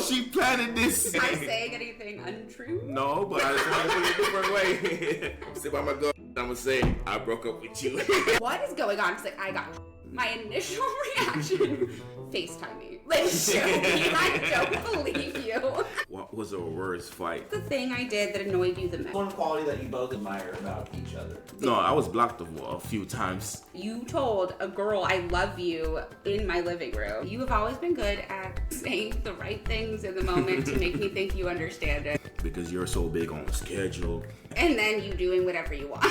she planted this. Am I saying anything untrue? No, but I just want to put it a different way. See, if I'm gonna go, I'm gonna say I broke up with you. What is going on? Because I got my initial reaction. FaceTime me. Like, show me. I don't believe you. What was our worst fight? The thing I did that annoyed you the most. One quality that you both admire about each other. No, I was blocked a few times. You told a girl I love you in my living room. You have always been good at saying the right things in the moment to make me think you understand it. Because you're so big on schedule. And then you doing whatever you want.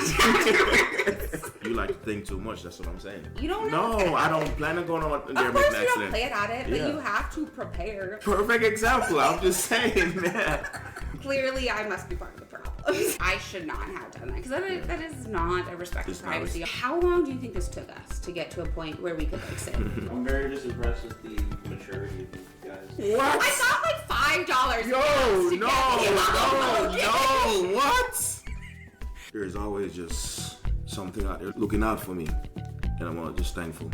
You like to think too much, that's what I'm saying. You don't know. No, I don't plan on going on there Of making course an you don't accident. plan at it, but you have to prepare. Perfect example, I'm just saying. Clearly, I must be part of the problem. I should not have done that, because that is not a respect of privacy. How long do you think this took us to get to a point where we could like sit? I'm very just impressed with the maturity of you guys. What? I got like $5. No, what? There's always just something out there looking out for me, and I'm just thankful.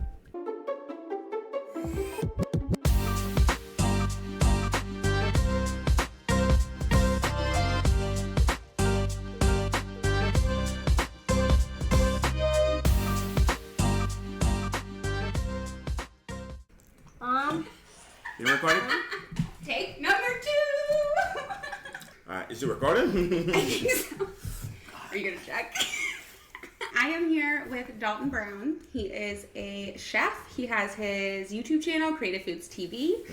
You recording? Take number 2. Alright, is it recording? I think so. Are you gonna check? I am here with Dalton Brown. He is a chef. He has his YouTube channel, Creative Foods TV,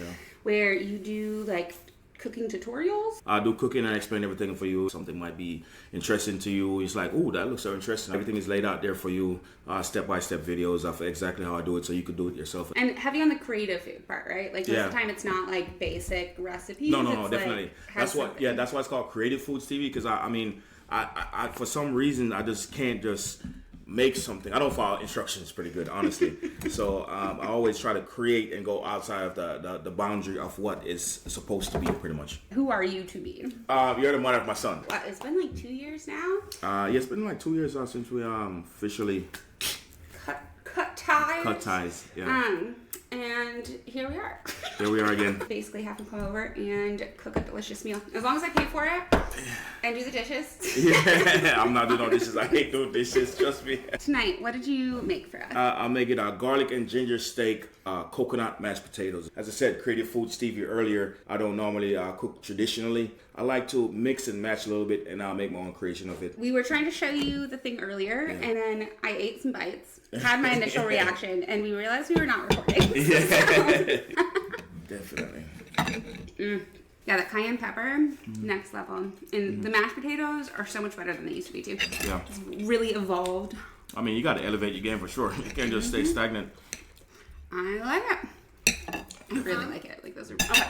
where you do like cooking tutorials. I do cooking and I explain everything for you. Something might be interesting to you. It's like, oh, that looks so interesting. Everything is laid out there for you, step-by-step videos of exactly how I do it, so you could do it yourself. And heavy on the creative food part, right? Like most of the time, it's not like basic recipes. No, it's definitely. Like, that's what. Yeah, that's why it's called Creative Foods TV. Because I for some reason I just can't just make something. I don't follow instructions pretty good, honestly. So I always try to create and go outside of the boundary of what is supposed to be, pretty much. Who are you to me? You're the mother of my son. What, it's been like 2 years now? Yeah, it's been like 2 years now since we officially cut ties. Cut ties, yeah. And here we are. Here we are again. Basically have him come over and cook a delicious meal. As long as I pay for it and do the dishes. Yeah, I'm not doing no dishes. I hate doing dishes, trust me. Tonight, what did you make for us? I'm making a garlic and ginger steak, coconut mashed potatoes. As I said, Creative Foods TV earlier, I don't normally cook traditionally. I like to mix and match a little bit, and I'll make my own creation of it. We were trying to show you the thing earlier, and then I ate some bites, had my initial reaction, and we realized we were not recording. Yeah. Definitely. Yeah, that cayenne pepper, next level. And the mashed potatoes are so much better than they used to be, too. Yeah. It's really evolved. I mean, you got to elevate your game for sure. You can't just stay stagnant. I like it. I really like it. Like, those are... Okay.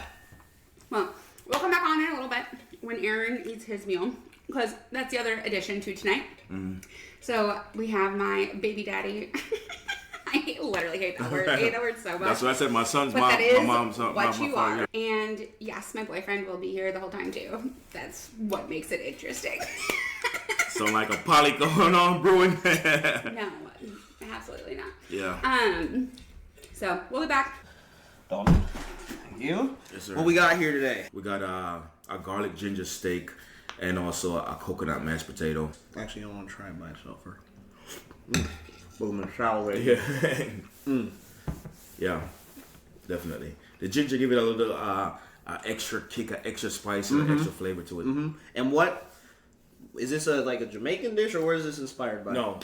Well, we'll come back on in a little bit when Aaron eats his meal, because that's the other addition to tonight. So we have my baby daddy. I literally hate that word. I hate that word so much. That's what I said. My son's but mom. That is my mom's what my you father. are. And yes, my boyfriend will be here the whole time too. That's what makes it interesting. So like a poly going on brewing. No, absolutely not. Yeah. So we'll be back. Dalton, thank you. Yes, sir. What we got here today? We got a garlic ginger steak and also a coconut mashed potato. Actually, I want to try it by itself first. Boom and sour. Yeah. Yeah, definitely. The ginger give it a little extra kick, extra spice, and extra flavor to it. And what is this like a Jamaican dish, or where is this inspired by? No,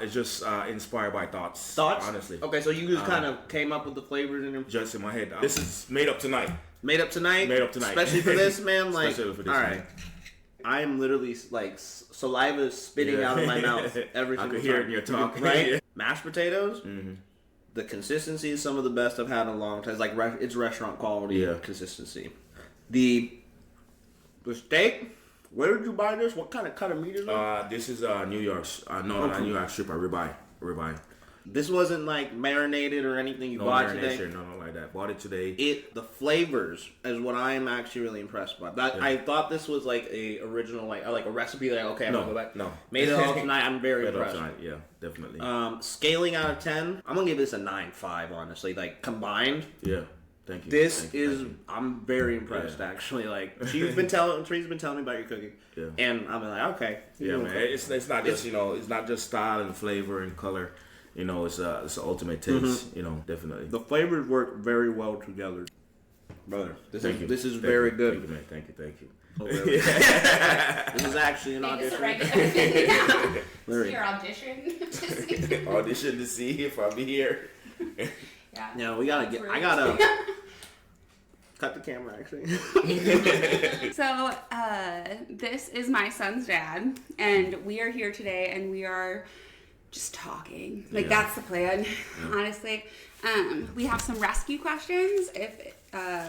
it's just inspired by thoughts. Thoughts? Honestly. Okay, so you just kind of came up with the flavors and Just in my head. This is made up tonight. made up tonight. Made up tonight. Especially for this, man. Like, Especially for this, all right. man. I am literally like saliva spitting out of my mouth every single time. I could hear it in your talk. Right? Mashed potatoes. The consistency is some of the best I've had in a long time. It's like it's restaurant quality consistency. The steak. Where did you buy this? What kind of cut of meat is it? This is New York's. Not New York strip. Ribeye. This wasn't like marinated or anything. You bought today. No, not like that. Bought it today. The flavors is what I am actually really impressed by. I thought this was like a original like a recipe that okay I'm gonna go back. No. Made it all tonight. I'm very impressed. Tonight, yeah, definitely. Scaling out of 10, I'm gonna give this a 9.5. Honestly, like combined. Yeah, Thank you. Thank you. I'm very impressed actually. Like Tree's been telling me about your cooking, and I'm like, okay, yeah, man. It's not just it's not just style and flavor and color. It's an ultimate taste. Definitely. The flavors work very well together, brother. This is very good. Thank you, man. Thank you. Oh, really? This is actually an audition. Your audition. Audition to see if I'll be here. Yeah, we gotta get. I gotta cut the camera actually. So, this is my son's dad, and we are here today, and we are just talking. Like that's the plan, honestly. We have some rescue questions if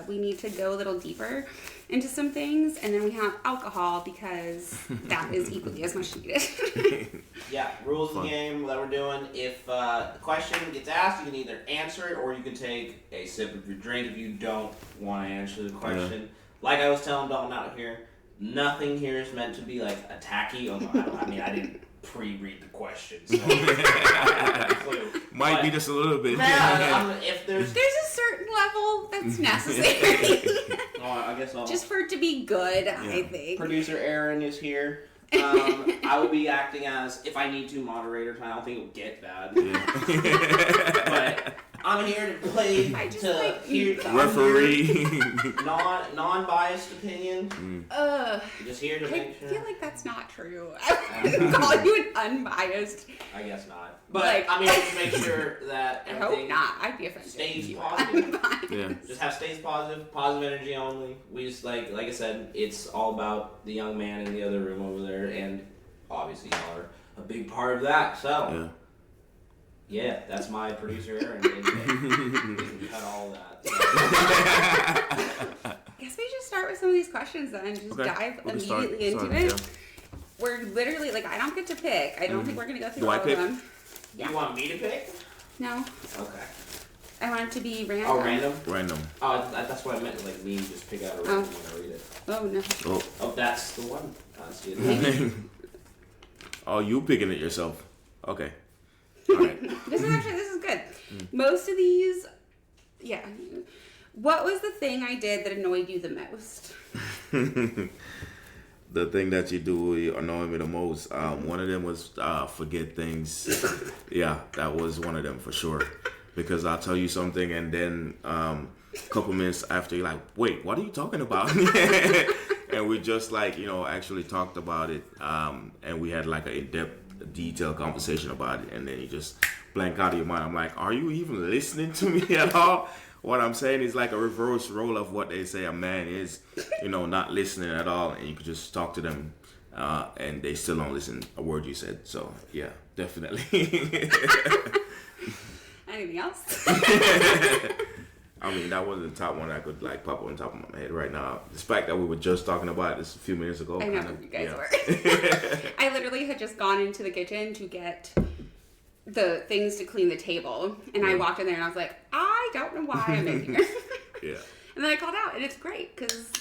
we need to go a little deeper into some things, and then we have alcohol because that is equally as much needed. Yeah, rules of the game that we're doing. If the question gets asked, you can either answer it or you can take a sip of your drink if you don't want to answer the question. Like I was telling Dalton out here, nothing here is meant to be like attacky. I mean, I didn't pre-read the questions. So Might be just a little bit. If there's a certain level that's necessary. I guess I'll... Just for it to be good, I think. Producer Aaron is here. I will be acting as, if I need to, moderator time. I don't think it'll get bad. But I'm here to play referee. Non-biased opinion. Just here to make sure. I feel like that's not true. I wouldn't call you an unbiased. I guess not. But I'm here to make sure that I hope not. I'd be offended. Stays positive. Just stays positive energy only. We just like I said, it's all about the young man in the other room over there, and obviously y'all are a big part of that. So yeah, that's my producer Aaron. We can cut all that. So. I guess we should start with some of these questions then, and just dive immediately into it. Yeah. We're literally I don't get to pick. I don't think we're gonna go through all of them. Yeah. You want me to pick? No. Okay. I want it to be random. Oh, random? Random. Oh, that's what I meant. Like me, just pick out a random when I read it. Oh no. Oh, that's the one. See it. Oh, you picking it yourself? Okay. All right. This is good. Most of these, What was the thing I did that annoyed you the most? The thing that you do annoy me the most. One of them was forget things. Yeah, that was one of them for sure. Because I'll tell you something and then a couple minutes after you're like, wait, what are you talking about? And we just actually talked about it. And we had an in-depth, detailed conversation about it. And then you just blank out of your mind. I'm like, are you even listening to me at all? What I'm saying is like a reverse role of what they say a man is, not listening at all, and you could just talk to them, and they still don't listen a word you said. So yeah, definitely. Anything else? I mean, that wasn't the top one I could pop on top of my head right now. The fact that we were just talking about this a few minutes ago. I know you guys were. I literally had just gone into the kitchen to get the things to clean the table, and I walked in there and I was like, I don't know why I'm in here. Yeah. And then I called out, and it's great because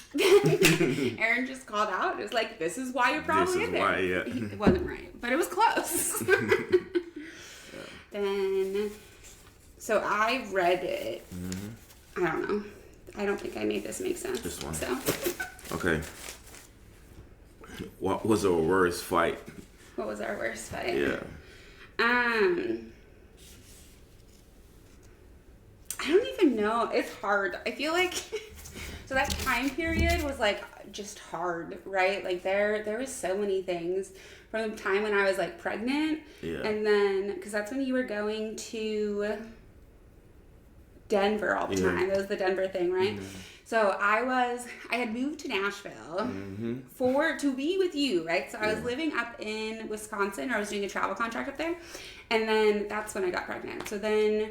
Aaron just called out. It was like, this is why you're probably in there. Why, yeah. It wasn't right, but it was close. Then, so I read it. I don't know. I don't think I made this make sense. This one. So. Okay. What was our worst fight? What was our worst fight? Yeah. I don't even know. It's hard. I feel like so that time period was just hard, right? There was so many things from the time when I was pregnant, and then because that's when you were going to Denver all the time. That was the Denver thing, right? Mm-hmm. So I had moved to Nashville to be with you, right? So I was living up in Wisconsin, or I was doing a travel contract up there. And then that's when I got pregnant. So then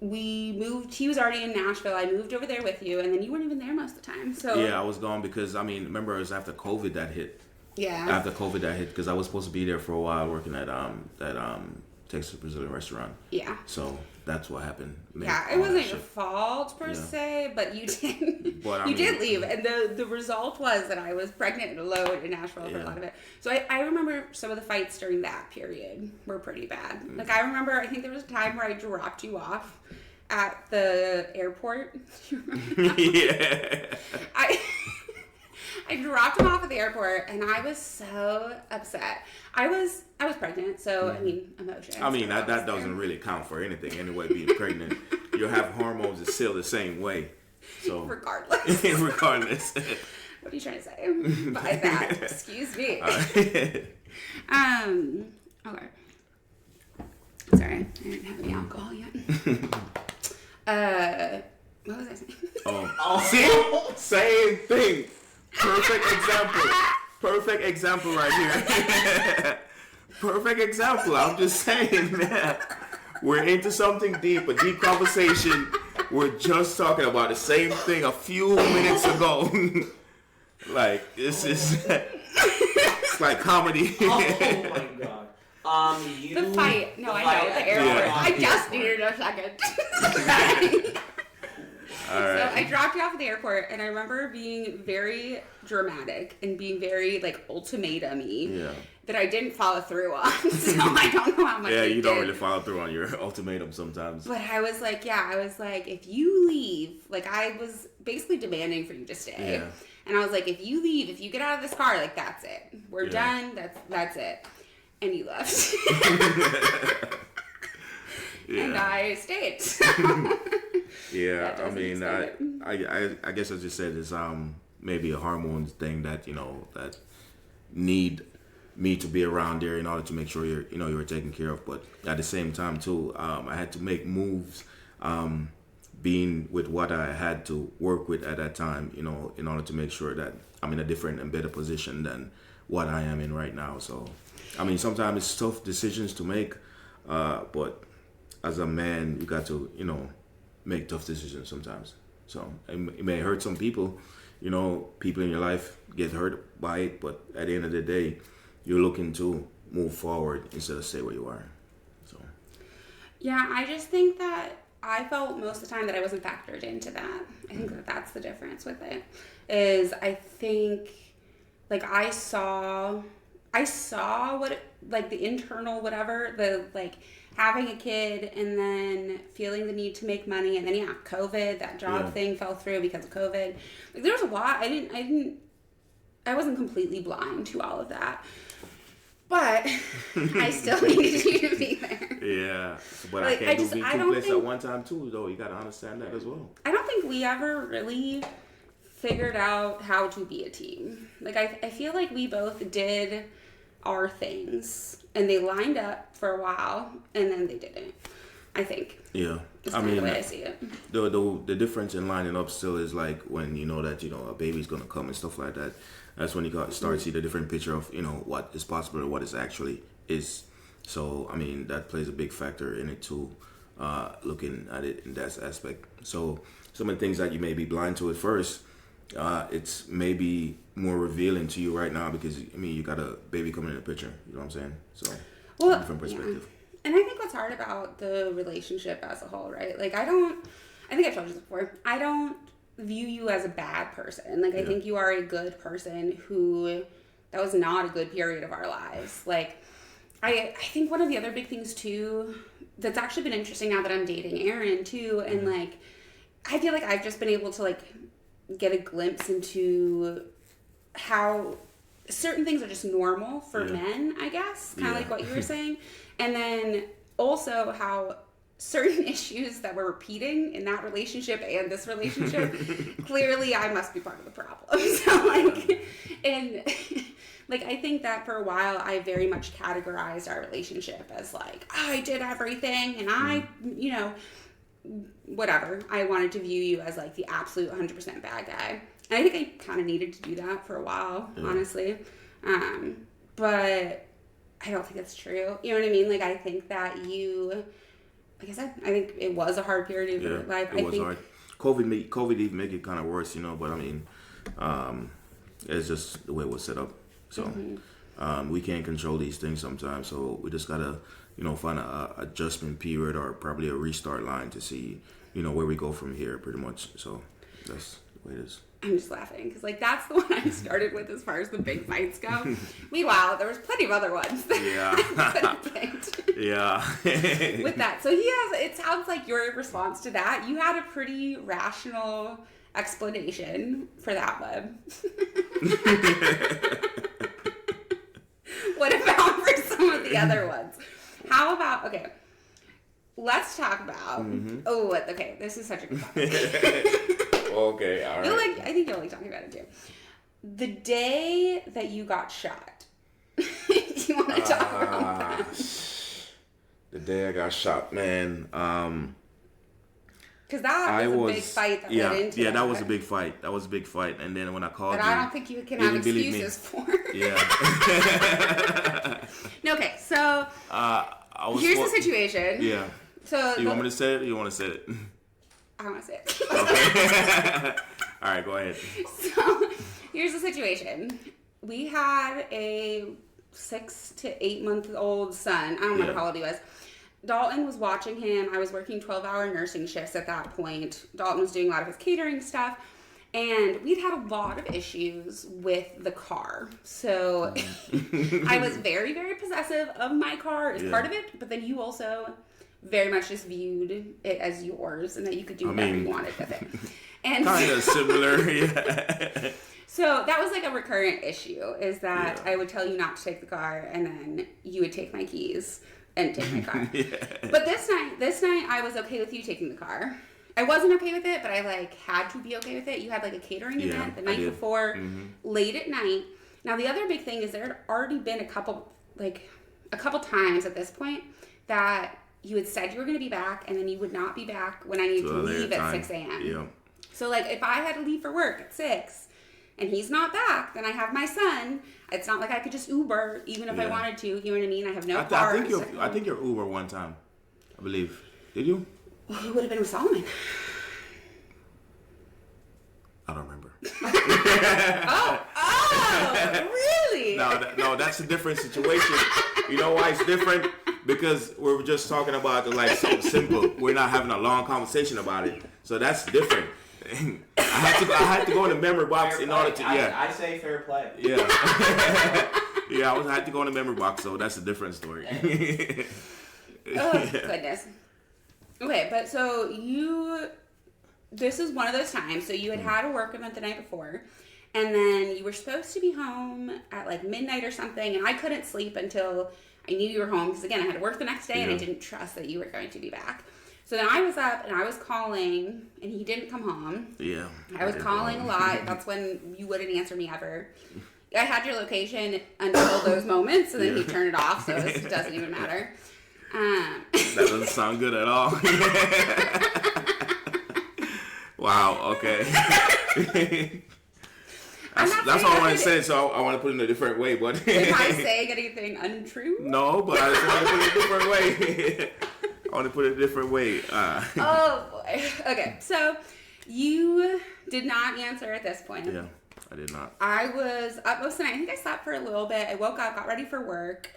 we moved, he was already in Nashville. I moved over there with you, and then you weren't even there most of the time. So yeah, I was gone because, remember it was after COVID that hit. Yeah. After COVID that hit, because I was supposed to be there for a while working at that Texas Brazilian restaurant. Yeah. So that's what happened. It wasn't your fault per se, but you did. But, you did leave, and the result was that I was pregnant and alone in Nashville for a lot of it. So I remember some of the fights during that period were pretty bad. I remember, I think there was a time where I dropped you off at the airport. Yeah. I dropped him off at the airport, and I was so upset. I was pregnant, so I mean, emotions. I mean, that doesn't really count for anything anyway. Being pregnant, you have hormones that's still the same way. So regardless. regardless. What are you trying to say by that? Excuse me. Right. Okay. Sorry, I didn't have any alcohol yet. What was I saying? See? Same thing. Perfect example right here. Perfect example. I'm just saying, man. We're into something deep, a deep conversation. We're just talking about the same thing a few minutes ago. Like, this is... it's like comedy. Oh my god. The fight. No, I know. The airport. Yeah. I just needed a second. All right. So I dropped you off at the airport, and I remember being very dramatic and being very, like, ultimatum-y. Yeah. That I didn't follow through on. So I don't know how much I you don't did. really follow through on your ultimatum sometimes. But I was like, if you leave, like, I was basically demanding for you to stay. Yeah. And I was like, if you leave, if you get out of this car, like, that's it. We're Yeah. done. That's it. And you left. Yeah. And I stayed. Yeah, That I doesn't mean, explain I guess I just said it's maybe a hormones thing that that need me to be around there in order to make sure you're taken care of. But at the same time too, I had to make moves, being with what I had to work with at that time, in order to make sure that I'm in a different and better position than what I am in right now. So, I mean, sometimes it's tough decisions to make, but as a man, you got to make tough decisions sometimes. So it may hurt some people, people in your life get hurt by it, but at the end of the day, you're looking to move forward instead of stay where you are. So Yeah, I just think that I felt most of the time that I wasn't factored into that. I think that that's the difference with it. Is I think like I saw what the internal whatever, the like having a kid and then feeling the need to make money, and then COVID, that job thing fell through because of COVID. Like there was a lot. I wasn't completely blind to all of that. But I still needed you to be there. yeah, but Like, I can't I be don't two places think- at one time too, though. You got to understand that as well. I don't think we ever really figured out how to be a team. Like, I feel like we both did our things, and they lined up for a while, and then they didn't. I think. Yeah, That's kind of the way I see it. The difference in lining up still is like when you know that a baby's gonna come and stuff like that. That's when you got start to see the different picture of what is possible or what is actually is. So I mean that plays a big factor in it too. Looking at it in that aspect. So some of the things that you may be blind to at first, it's maybe more revealing to you right now because you got a baby coming in the picture. You know what I'm saying? So different perspective. Yeah. And I think what's hard about the relationship as a whole, right? Like I think I've told you this before. I don't view you as a bad person. Like I think you are a good person that was not a good period of our lives. Like I think one of the other big things too that's actually been interesting now that I'm dating Aaron too, and like I feel like I've just been able to like get a glimpse into how certain things are just normal for men, I guess, kind of like what you were saying. And then also how certain issues that we're repeating in that relationship and this relationship, clearly I must be part of the problem. So like, and like, I think that for a while I very much categorized our relationship as like, I did everything and I, whatever. I wanted to view you as like the absolute 100% bad guy. And I think I kind of needed to do that for a while, honestly. But I don't think that's true. You know what I mean? Like, I think that like I said, I think it was a hard period of your life. It was hard. COVID even make it kind of worse, but I mean, it's just the way it was set up. So we can't control these things sometimes. So we just gotta, find a adjustment period or probably a restart line to see, where we go from here, pretty much. So that's the way it is. I'm just laughing because, like, that's the one I started with as far as the big fights go. Meanwhile, there was plenty of other ones that I could have picked. Yeah. With that. So it sounds like your response to that, you had a pretty rational explanation for that one. What about for some of the other ones? How about, okay, let's talk about, okay, this is such a good topic. Okay, all right. I think you'll like talking about it too. The day that you got shot. Do you want to talk about that? The day I got shot, man. Because that was a big fight that went into that was a big fight. That was a big fight. And then when I called I don't think you can have excuses for. Yeah. No, okay, so here's the situation. Yeah. So you want me to say it or you want to say it? I want to say it. Okay. All right, go ahead. So here's the situation. We had a 6 to 8 month old son. I don't remember how old he was. Dalton was watching him. I was working 12-hour nursing shifts at that point. Dalton was doing a lot of his catering stuff. And we'd had a lot of issues with the car. So I was very, very possessive of my car as part of it. But then you also very much just viewed it as yours and that you could do whatever you wanted with it. And kind of similar, yeah. So that was like a recurrent issue, is that I would tell you not to take the car and then you would take my keys and take my car. But this night I was okay with you taking the car. I wasn't okay with it, but I like had to be okay with it. You had like a catering event the night before, late at night. Now the other big thing is there had already been a couple times at this point that you had said you were going to be back and then you would not be back when I needed to leave at 6 a.m. Yeah. So like if I had to leave for work at 6 and he's not back, then I have my son. It's not like I could just Uber even if I wanted to. You know what I mean? I have no car. I think you're Uber one time, I believe. Did you? Well, he would have been with Solomon. I don't remember. Oh, really? No, that's a different situation. You know why it's different? Because we're just talking about like something simple. We're not having a long conversation about it, so that's different. I had to go in the memory box in order to. I say fair play. Yeah. I had to go in the memory box, so that's a different story. Oh goodness. Okay, but so this is one of those times. So you had a work event the night before, and then you were supposed to be home at like midnight or something, and I couldn't sleep until I knew you were home because, again, I had to work the next day and I didn't trust that you were going to be back. So then I was up and I was calling and he didn't come home. Yeah. I was calling a lot. That's when you wouldn't answer me ever. I had your location until those moments and then he turned it off, so it doesn't even matter. That doesn't sound good at all. Wow, okay. That's all I want to say, so I want to put it in a different way. But am I saying anything untrue? No, but I just want to put it a different way. I want to put it a different way. Oh, boy. Okay, so you did not answer at this point. Yeah, I did not. I was up most of the night. I think I slept for a little bit. I woke up, got ready for work,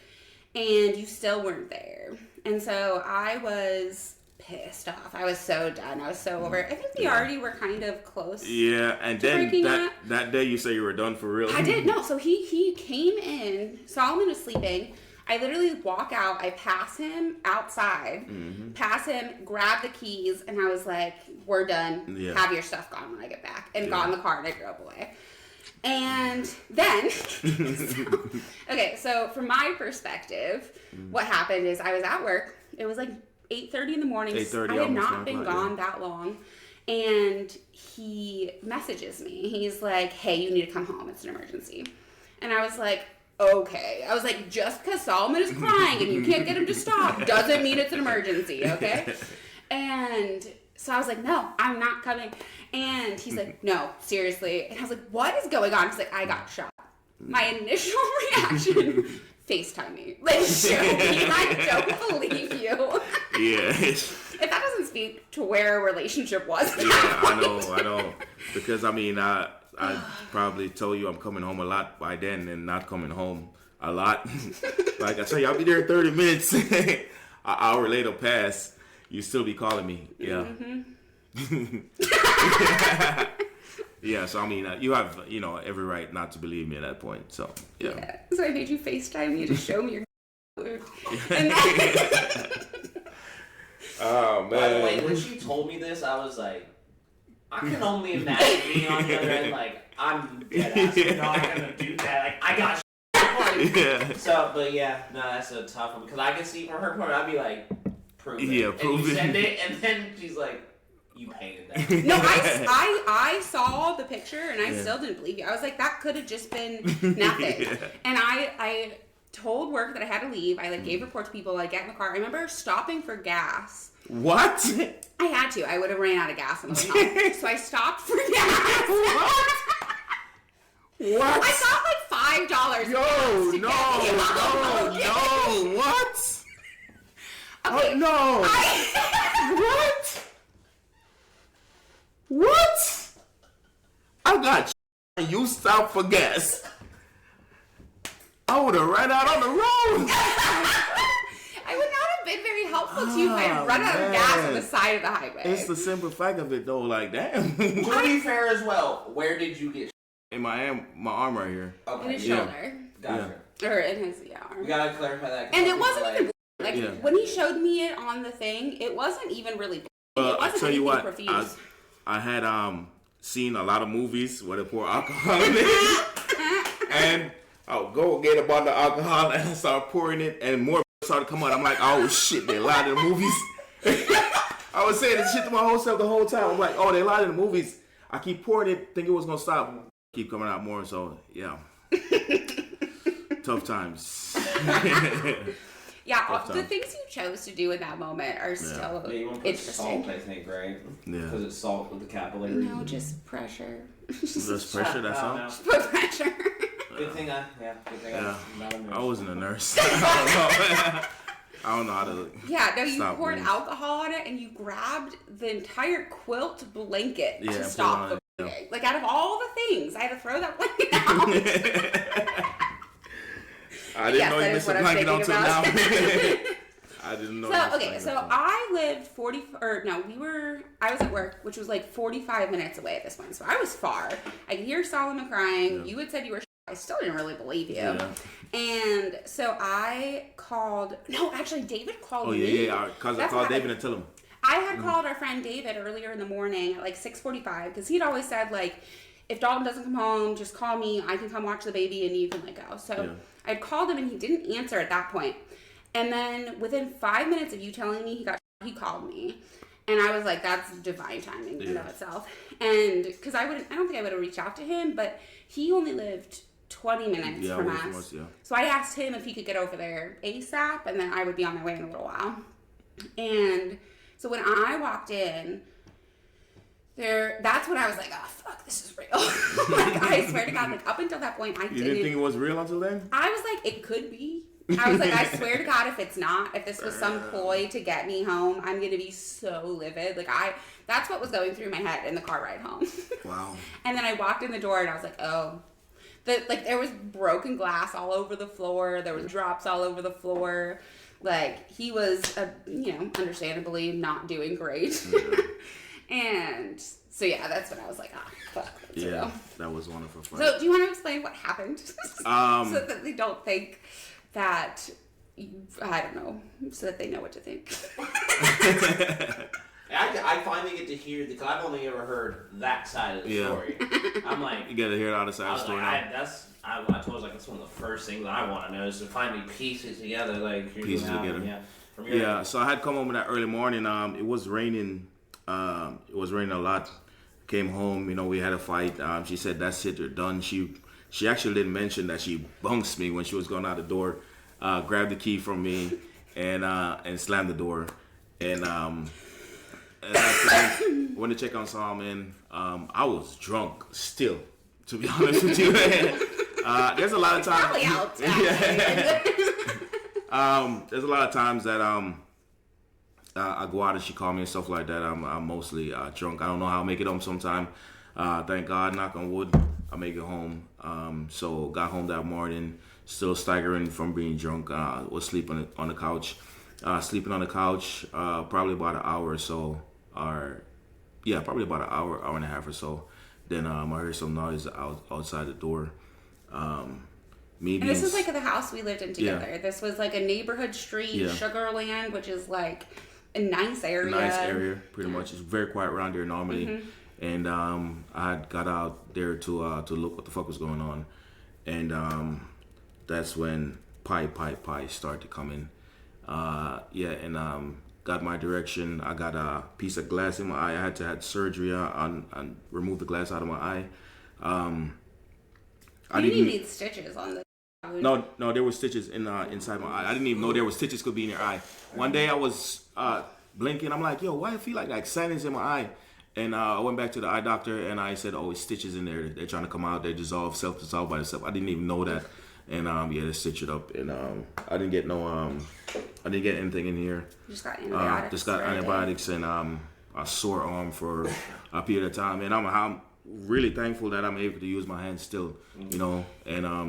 and you still weren't there. And so I was pissed off. I was so done. I was so over it. I think we already were kind of close. Yeah, and then that day you say you were done for real. I did. No, so he came in. Solomon was sleeping. I literally walk out. I pass him outside. Pass him, grab the keys, and I was like, "We're done. Yeah. Have your stuff gone when I get back." And got in the car and I drove away. And then, so from my perspective, what happened is I was at work. It was like 8:30 in the morning. 8:30. I had not been gone that long. And he messages me. He's like, "Hey, you need to come home. It's an emergency." And I was like, okay. I was like, just because Solomon is crying and you can't get him to stop doesn't mean it's an emergency, okay? And so I was like, no, I'm not coming. And he's like, no, seriously. And I was like, what is going on? He's like, I got shot. My initial reaction, FaceTime me. Like, show me. I don't believe you. Yeah. If that doesn't speak to where a relationship was. Yeah, I know. Because, I mean, I probably told you I'm coming home a lot by then and not coming home a lot. Like I tell you, I'll be there in 30 minutes. An hour later pass, you still be calling me. Yeah. Yeah, so I mean, you have every right not to believe me at that point. So yeah. So I made you FaceTime you to show me your. And Oh man. By the way, when she told me this, I was like, I can only imagine being on the other end. Like, I'm dead ass not gonna do that. Like, I got. Yeah. So, but yeah, no, that's a tough one because I can see from her point, I'd be like, prove it. Yeah, prove and you it. send it, and then she's like, you painted that. No, I saw the picture and I still didn't believe you. I was like, that could have just been nothing. And I told work that I had to leave. I gave report to people. I get in the car. I remember stopping for gas. What? I had to. I would have ran out of gas in the hotel. So I stopped for gas. What? I got like $5. No, what? Okay. Oh, no. What? I got you stopped for gas. I would have ran out on the road. I would not have been very helpful to you if I had run out of gas on the side of the highway. It's the simple fact of it, though. Like, damn. To be fair as well, where did you get? In my arm right here. Okay. In his shoulder. Gotcha. Or in his arm. We gotta clarify that. And it wasn't even when he showed me it on the thing, it wasn't even really. It wasn't I tell you what, profuse. I had seen a lot of movies where they pour alcohol in it, and I'll go get a bottle of alcohol and I start pouring it, and more started to come out. I'm like, oh shit, they lied in the movies. I was saying this shit to my whole self the whole time. I'm like, oh, they lied in the movies. I keep pouring it, thinking it was gonna stop. Keep coming out more, so yeah. Tough times. Yeah, the things you chose to do in that moment are still you want to put interesting. salt, I think, right? Yeah. Because it's salt with the capillary. No, just pressure. Just pressure, that's all. No. Put pressure. Good thing I'm not a nurse. I wasn't a nurse. I don't know how to. Yeah, no, you stop poured wounds. alcohol on it and you grabbed the entire quilt blanket to put stop it the on bleeding. Like, out of all the things, I had to throw that blanket out. I didn't know you that missed is a what I'm blanket thinking until now. about. I didn't know. So, okay, so I lived I was at work, which was like 45 minutes away at this point. So I was far. I could hear Solomon crying. Yeah. You had said you were I still didn't really believe you. Yeah. And so I called, David called me. Oh, yeah. Because I called David and tell him. I had called our friend David earlier in the morning at like 6:45 because he'd always said, like, if Dalton doesn't come home, just call me. I can come watch the baby and you can go. So I'd called him and he didn't answer at that point. And then within 5 minutes of you telling me he called me. And I was like, that's divine timing in and of itself. And because I don't think I would have reached out to him, but he only lived 20 minutes from us. So I asked him if he could get over there ASAP, and then I would be on my way in a little while. And so when I walked in, that's when I was like, oh, fuck, this is real. Like, I swear to God, like, up until that point, You didn't think it was real until then? I was like, it could be. I was like, I swear to God, if it's not, if this was some ploy to get me home, I'm going to be so livid. Like, that's what was going through my head in the car ride home. Wow. And then I walked in the door and I was like, oh. There was broken glass all over the floor. There was drops all over the floor. Like, he was, understandably not doing great. And so, yeah, that's when I was like, fuck. Yeah, that was wonderful. So, do you want to explain what happened? So that they don't think that, I don't know, so that they know what to think. I finally get to hear, because I've only ever heard that side of the story. I'm like... You got to hear the other side of the story now. I told you, that's one of the first things I want to know is to finally piece it together. Like, piece it together. Yeah. So I had come home in that early morning. It was raining. It was raining a lot. Came home, we had a fight. She said, that's it, you're done. She actually didn't mention that she bunks me when she was going out the door, grabbed the key from me, and slammed the door. And after went to check on Solomon. I was drunk still, to be honest with you. There's a lot of times. Probably out. There's a lot of times that I go out and she call me and stuff like that. I'm mostly drunk. I don't know how I make it home sometime. Thank God, knock on wood, I make it home. So got home that morning, still staggering from being drunk. Was sleeping on the couch. Sleeping on the couch probably about an hour or so. Probably about an hour and a half or so. Then I heard some noise outside the door. Maybe. And this is like the house we lived in together. Yeah. This was like a neighborhood street, Yeah. Sugarland, which is like a nice area. Pretty much. It's very quiet around there normally. Mm-hmm. And I had got out there to look what the fuck was going on, and that's when Pie started to come in. Got my direction. I got a piece of glass in my eye. I had to have surgery on remove the glass out of my eye. You didn't even need stitches on the. No, there were stitches inside my eye. I didn't even know there were stitches could be in your eye. One day I was blinking. I'm like, yo, why I feel like sadness in my eye? And I went back to the eye doctor and I said, oh, it's stitches in there. They're trying to come out. They self-dissolve by themselves. I didn't even know that. And they stitched it up. And I didn't get anything in here. You just got antibiotics. Just got antibiotics and a sore arm for a period of time. And I'm really thankful that I'm able to use my hands still, and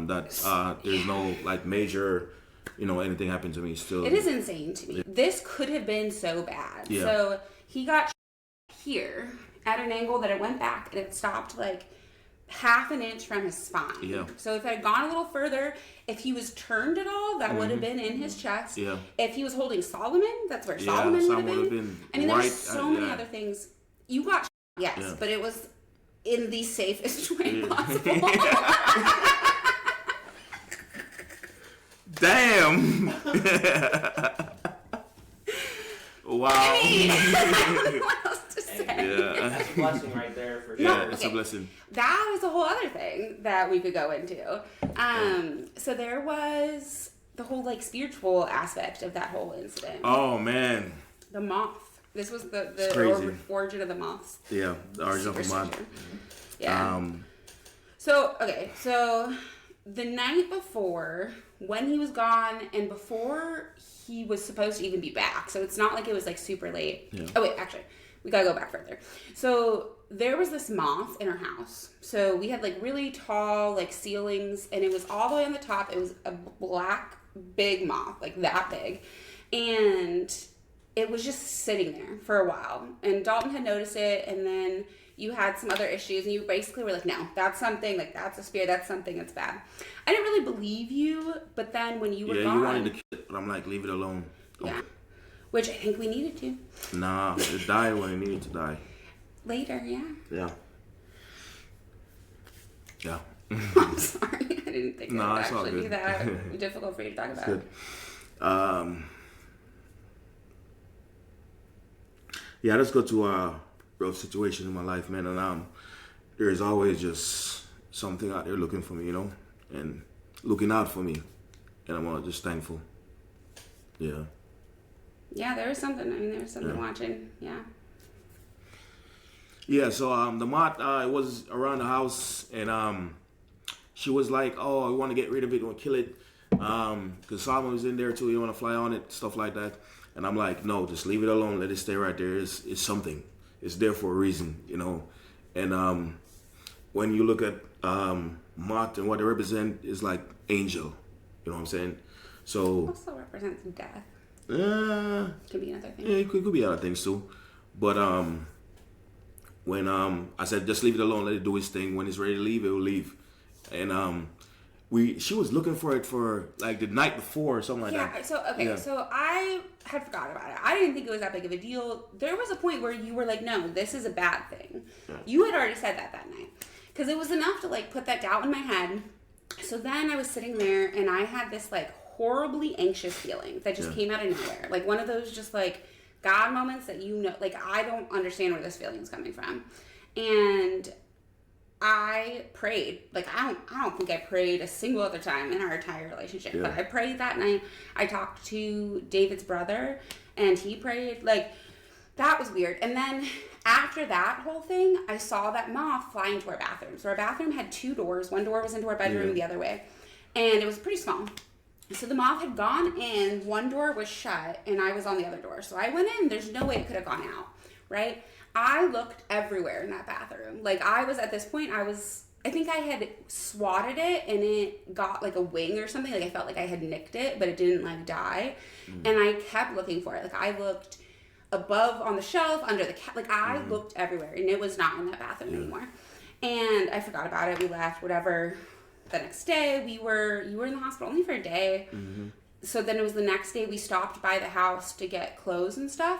that there's no like major, anything happened to me still. It is insane to me. Yeah. This could have been so bad. Yeah. So he got here at an angle that it went back and it stopped like half an inch from his spine. Yeah. So if it had gone a little further, if he was turned at all, that would have been in his chest. Yeah. If he was holding Solomon, that's where Solomon would have been. I mean, there's so many other things. You got yes, but it was in the safest way possible. Damn. Wow. I mean, I don't know what else to say. Yeah. It's a blessing right there for sure. Yeah, it's a blessing. That is a whole other thing that we could go into. So there was the whole like spiritual aspect of that whole incident. Oh man. The moth. This was the origin of the moths. Yeah, the origin of the moth. Yeah. So the night before, when he was gone, and before he was supposed to even be back, so it's not like it was like super late. Yeah. Oh wait, actually, we gotta go back further. So there was this moth in our house. So we had like really tall like ceilings, and it was all the way on the top. It was a black big moth, like that big, and it was just sitting there for a while. And Dalton had noticed it, and then you had some other issues, and you basically were like, no, that's something, like, that's a spirit, that's something that's bad. I didn't really believe you, but then when you were gone... Yeah, you wanted to kill it, but I'm like, leave it alone. Yeah. Which I think we needed to. Nah, it died when it needed to die. Later, yeah. Yeah. Yeah. I'm sorry, I didn't think it would actually be that difficult for you to talk about. Good. Yeah, let's go to a real situation in my life, man. And there's always just something out there looking for me, and looking out for me. And I'm just thankful. Yeah. Yeah, there was something. There was something watching. Yeah. Yeah, so the moth, it was around the house, and she was like, oh, I want to get rid of it, I want to kill it. Because Solomon was in there too, you want to fly on it, stuff like that. And I'm like, no, just leave it alone, let it stay right there. It's something. It's there for a reason, And when you look at moth and what it represents is like angel, you know what I'm saying? So also represents death. Could be another thing. Yeah, it could be other things too. But when I said just leave it alone, let it do its thing. When it's ready to leave, it will leave. And she was looking for it for like the night before or something like that. So I had forgot about it. I didn't think it was that big of a deal. There was a point where you were like, no, this is a bad thing. Yeah. You had already said that night. Because it was enough to like put that doubt in my head. So then I was sitting there and I had this like horribly anxious feeling that just came out of nowhere. Like one of those just like God moments that like I don't understand where this feeling is coming from. And I prayed. Like I don't think I prayed a single other time in our entire relationship. Yeah. But I prayed that night. I talked to David's brother and he prayed. Like that was weird. And then after that whole thing, I saw that moth fly into our bathroom. So our bathroom had two doors. One door was into our bedroom the other way. And it was pretty small. So the moth had gone in, one door was shut, and I was on the other door. So I went in, there's no way it could have gone out, right? I looked everywhere in that bathroom. Like I was, at this point, I think I had swatted it and it got like a wing or something. Like I felt like I had nicked it, but it didn't like die. And I kept looking for it. Like I looked above on the shelf, under the cat. Like I looked everywhere and it was not in that bathroom anymore. And I forgot about it. We left, whatever. The next day, you were in the hospital only for a day. So then it was the next day we stopped by the house to get clothes and stuff.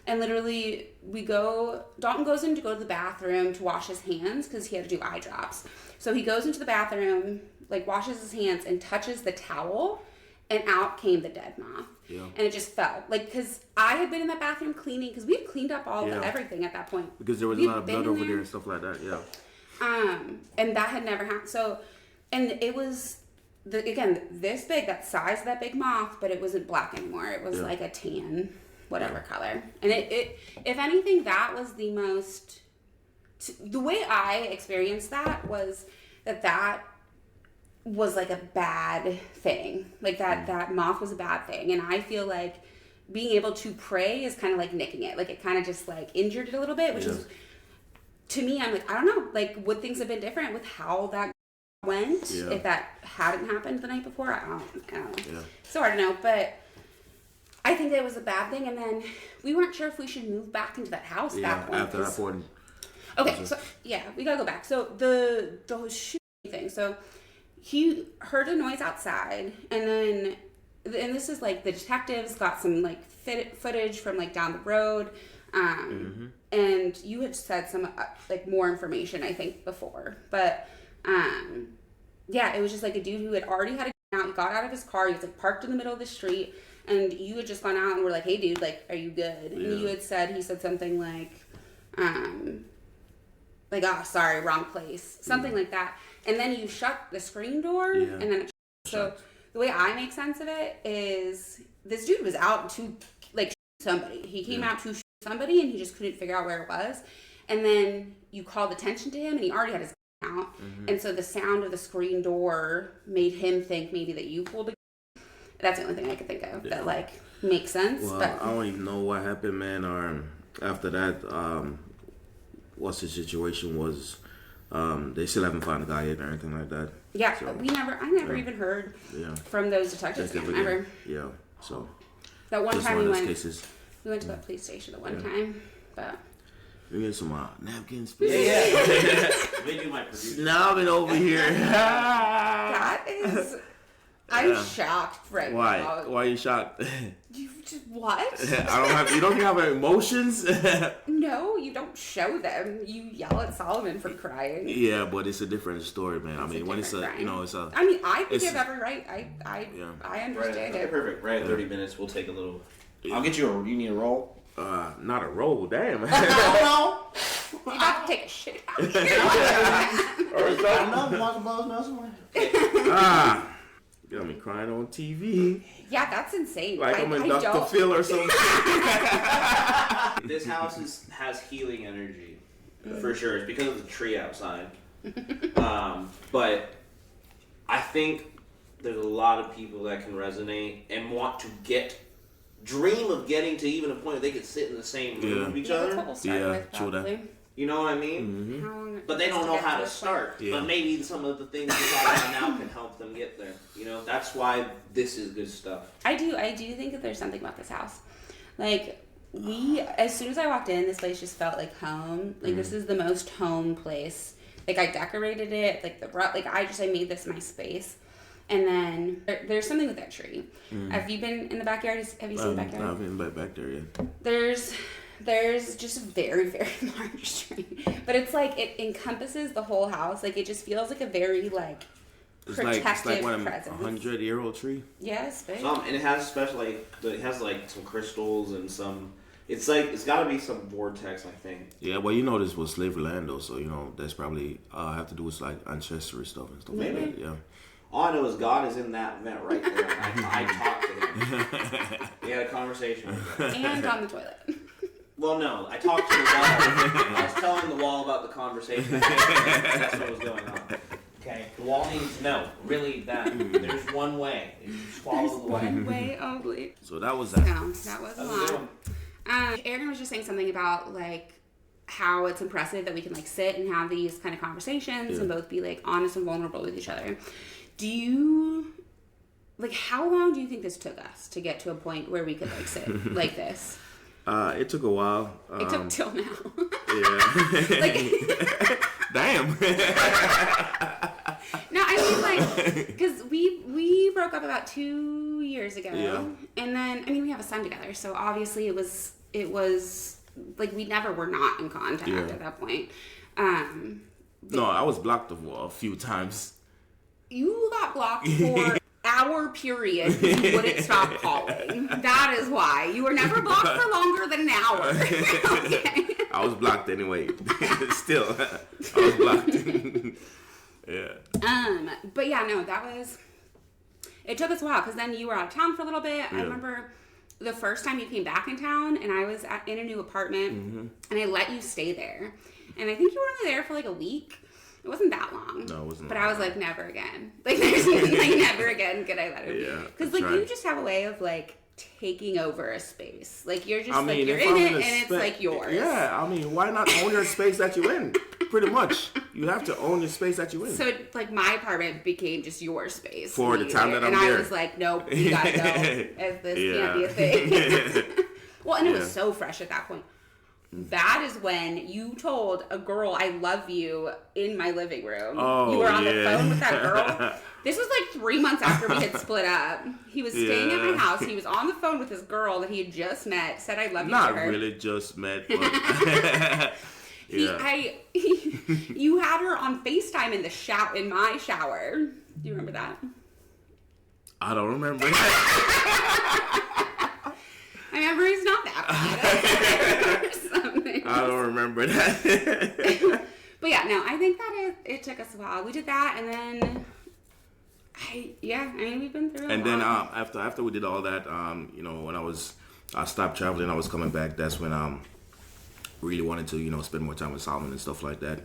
And literally, Dalton goes in to go to the bathroom to wash his hands because he had to do eye drops. So he goes into the bathroom, like washes his hands and touches the towel, and out came the dead moth. Yeah. And it just fell. Like, because I had been in that bathroom cleaning, because we had cleaned up everything at that point. Because there was a lot of blood over there and stuff like that, yeah. And that had never happened. So, and it was, this big, that size of that big moth, but it wasn't black anymore. It was like a tan, whatever color. And it if anything, that was the most, the way I experienced that was that was like a bad thing. Like that moth was a bad thing. And I feel like being able to pray is kind of like nicking it. Like it kind of just like injured it a little bit, which is, to me, I'm like, I don't know. Like, would things have been different with how that went if that hadn't happened the night before? I don't know. Yeah. So hard to know. But I think that was a bad thing. And then we weren't sure if we should move back into that house at that point. After that point. Okay, so we gotta go back. So the shooting thing. So he heard a noise outside, and this is like the detectives got some like footage from like down the road, and you had said some like more information I think before, but it was just like a dude who had already had a gun out. He got out of his car. He was like parked in the middle of the street, and you had just gone out and were like, "Hey, dude, like, are you good?" And he said something like, "Oh, sorry, wrong place," something like that. And then you shut the screen door, and then so the way I make sense of it is this dude was out to like shoot somebody. He came out to shoot somebody, and he just couldn't figure out where it was. And then you called attention to him, and he already had his gun out. And so the sound of the screen door made him think maybe that you pulled a gun. That's the only thing I could think of that like makes sense. Well, but I don't even know what happened, man. Or after that, what's the situation was. They still haven't found the guy yet or anything like that. Yeah, so, I never even heard from those detectives. Never. Yeah, so. That one time we went to the police station time, but. We get some napkins. Yeah. They do my producer. Now I've been over here. That is. I'm shocked right now. Why are you shocked? You just what? You don't have emotions? No, you don't show them. You yell at Solomon for crying. Yeah, but it's a different story, man. I mean, when it's a, it's a. I mean, I think you have every right. I understand it. Perfect. Right at 30 minutes, we'll take a little. I'll get you you need a roll? Not a roll, damn. No. You have to take a shit out. Or something. Got me crying on TV. Yeah, that's insane. Like I'm in Dr. Phil or something. This house has healing energy, for sure. It's because of the tree outside. But I think there's a lot of people that can resonate and want to dream of getting to even a point where they could sit in the same room with each other. That's what we'll start with, probably. You know what I mean? Mm-hmm. But they don't know how to start. Yeah. But maybe some of the things we're talking about now can help them get there. That's why this is good stuff. I do think that there's something about this house. Like, as soon as I walked in, this place just felt like home. Like, this is the most home place. Like, I decorated it. Like, I made this my space. And then there's something with that tree. Have you been in the backyard? Have you seen the backyard? No, I've been back there yet. There's just a very, very large tree. But it's like, it encompasses the whole house. Like, it just feels like a very, like, protective presence. 100-year-old tree? Yes, big. And it has it has, some crystals and some... It's got to be some vortex, I think. Yeah, well, this was slavery land, though. So, that's probably have to do with, like, ancestry stuff and stuff like that. Yeah. All I know is God is in that vent right there. I talked to him. We had a conversation with him. And on the toilet. Well, no. I talked to the wall. I was telling the wall about the conversation. That's what was going on. Okay? The wall needs really that. There's one way. You just follow the way. One way only. So that was that. No, that was a lot. Aaron was just saying something about, like, how it's impressive that we can, like, sit and have these kind of conversations and both be, like, honest and vulnerable with each other. How long do you think this took us to get to a point where we could, like, sit like this? It took a while. It took till now. Yeah. Like, damn. no, I mean, like, because we broke up about 2 years ago. Yeah. And then, I mean, we have a son together, so obviously it was like, we never were not in contact at that point. No, I was blocked a few times. You got blocked for hour period because you wouldn't stop calling. That is why. You were never blocked for longer than an hour. Okay. I was blocked anyway. Still, I was blocked. Yeah. But yeah, no, it took us a while because then you were out of town for a little bit. Yeah. I remember the first time you came back in town and I was in a new apartment and I let you stay there. And I think you were only there for like a week. It wasn't that long. No, it wasn't. But I was like, never again. Like, there's like, never again could I let him. Yeah. Because like, you just have a way of like taking over a space. Like, you're just like you're in it and it's like yours. Yeah, I mean, why not own your space that you're in? Pretty much, you have to own your space that you're in. So like, my apartment became just your space for the time that I'm there. there. And I was like, nope, you gotta go. If this can't be a thing. Well, and it was so fresh at that point. That is when you told a girl I love you in my living room. Oh, you were on the phone with that girl. This was like 3 months after we had split up. He was staying at my house. He was on the phone with this girl that he had just met. Said I love you to her. Not really just met, but you had her on FaceTime in my shower. Do you remember that? I don't remember that. My memory's not that bad. I don't remember that. But yeah, no, I think that it took us a while. We did that, and then we've been through. And then after we did all that, when I stopped traveling, I was coming back. That's when really wanted to spend more time with Solomon and stuff like that.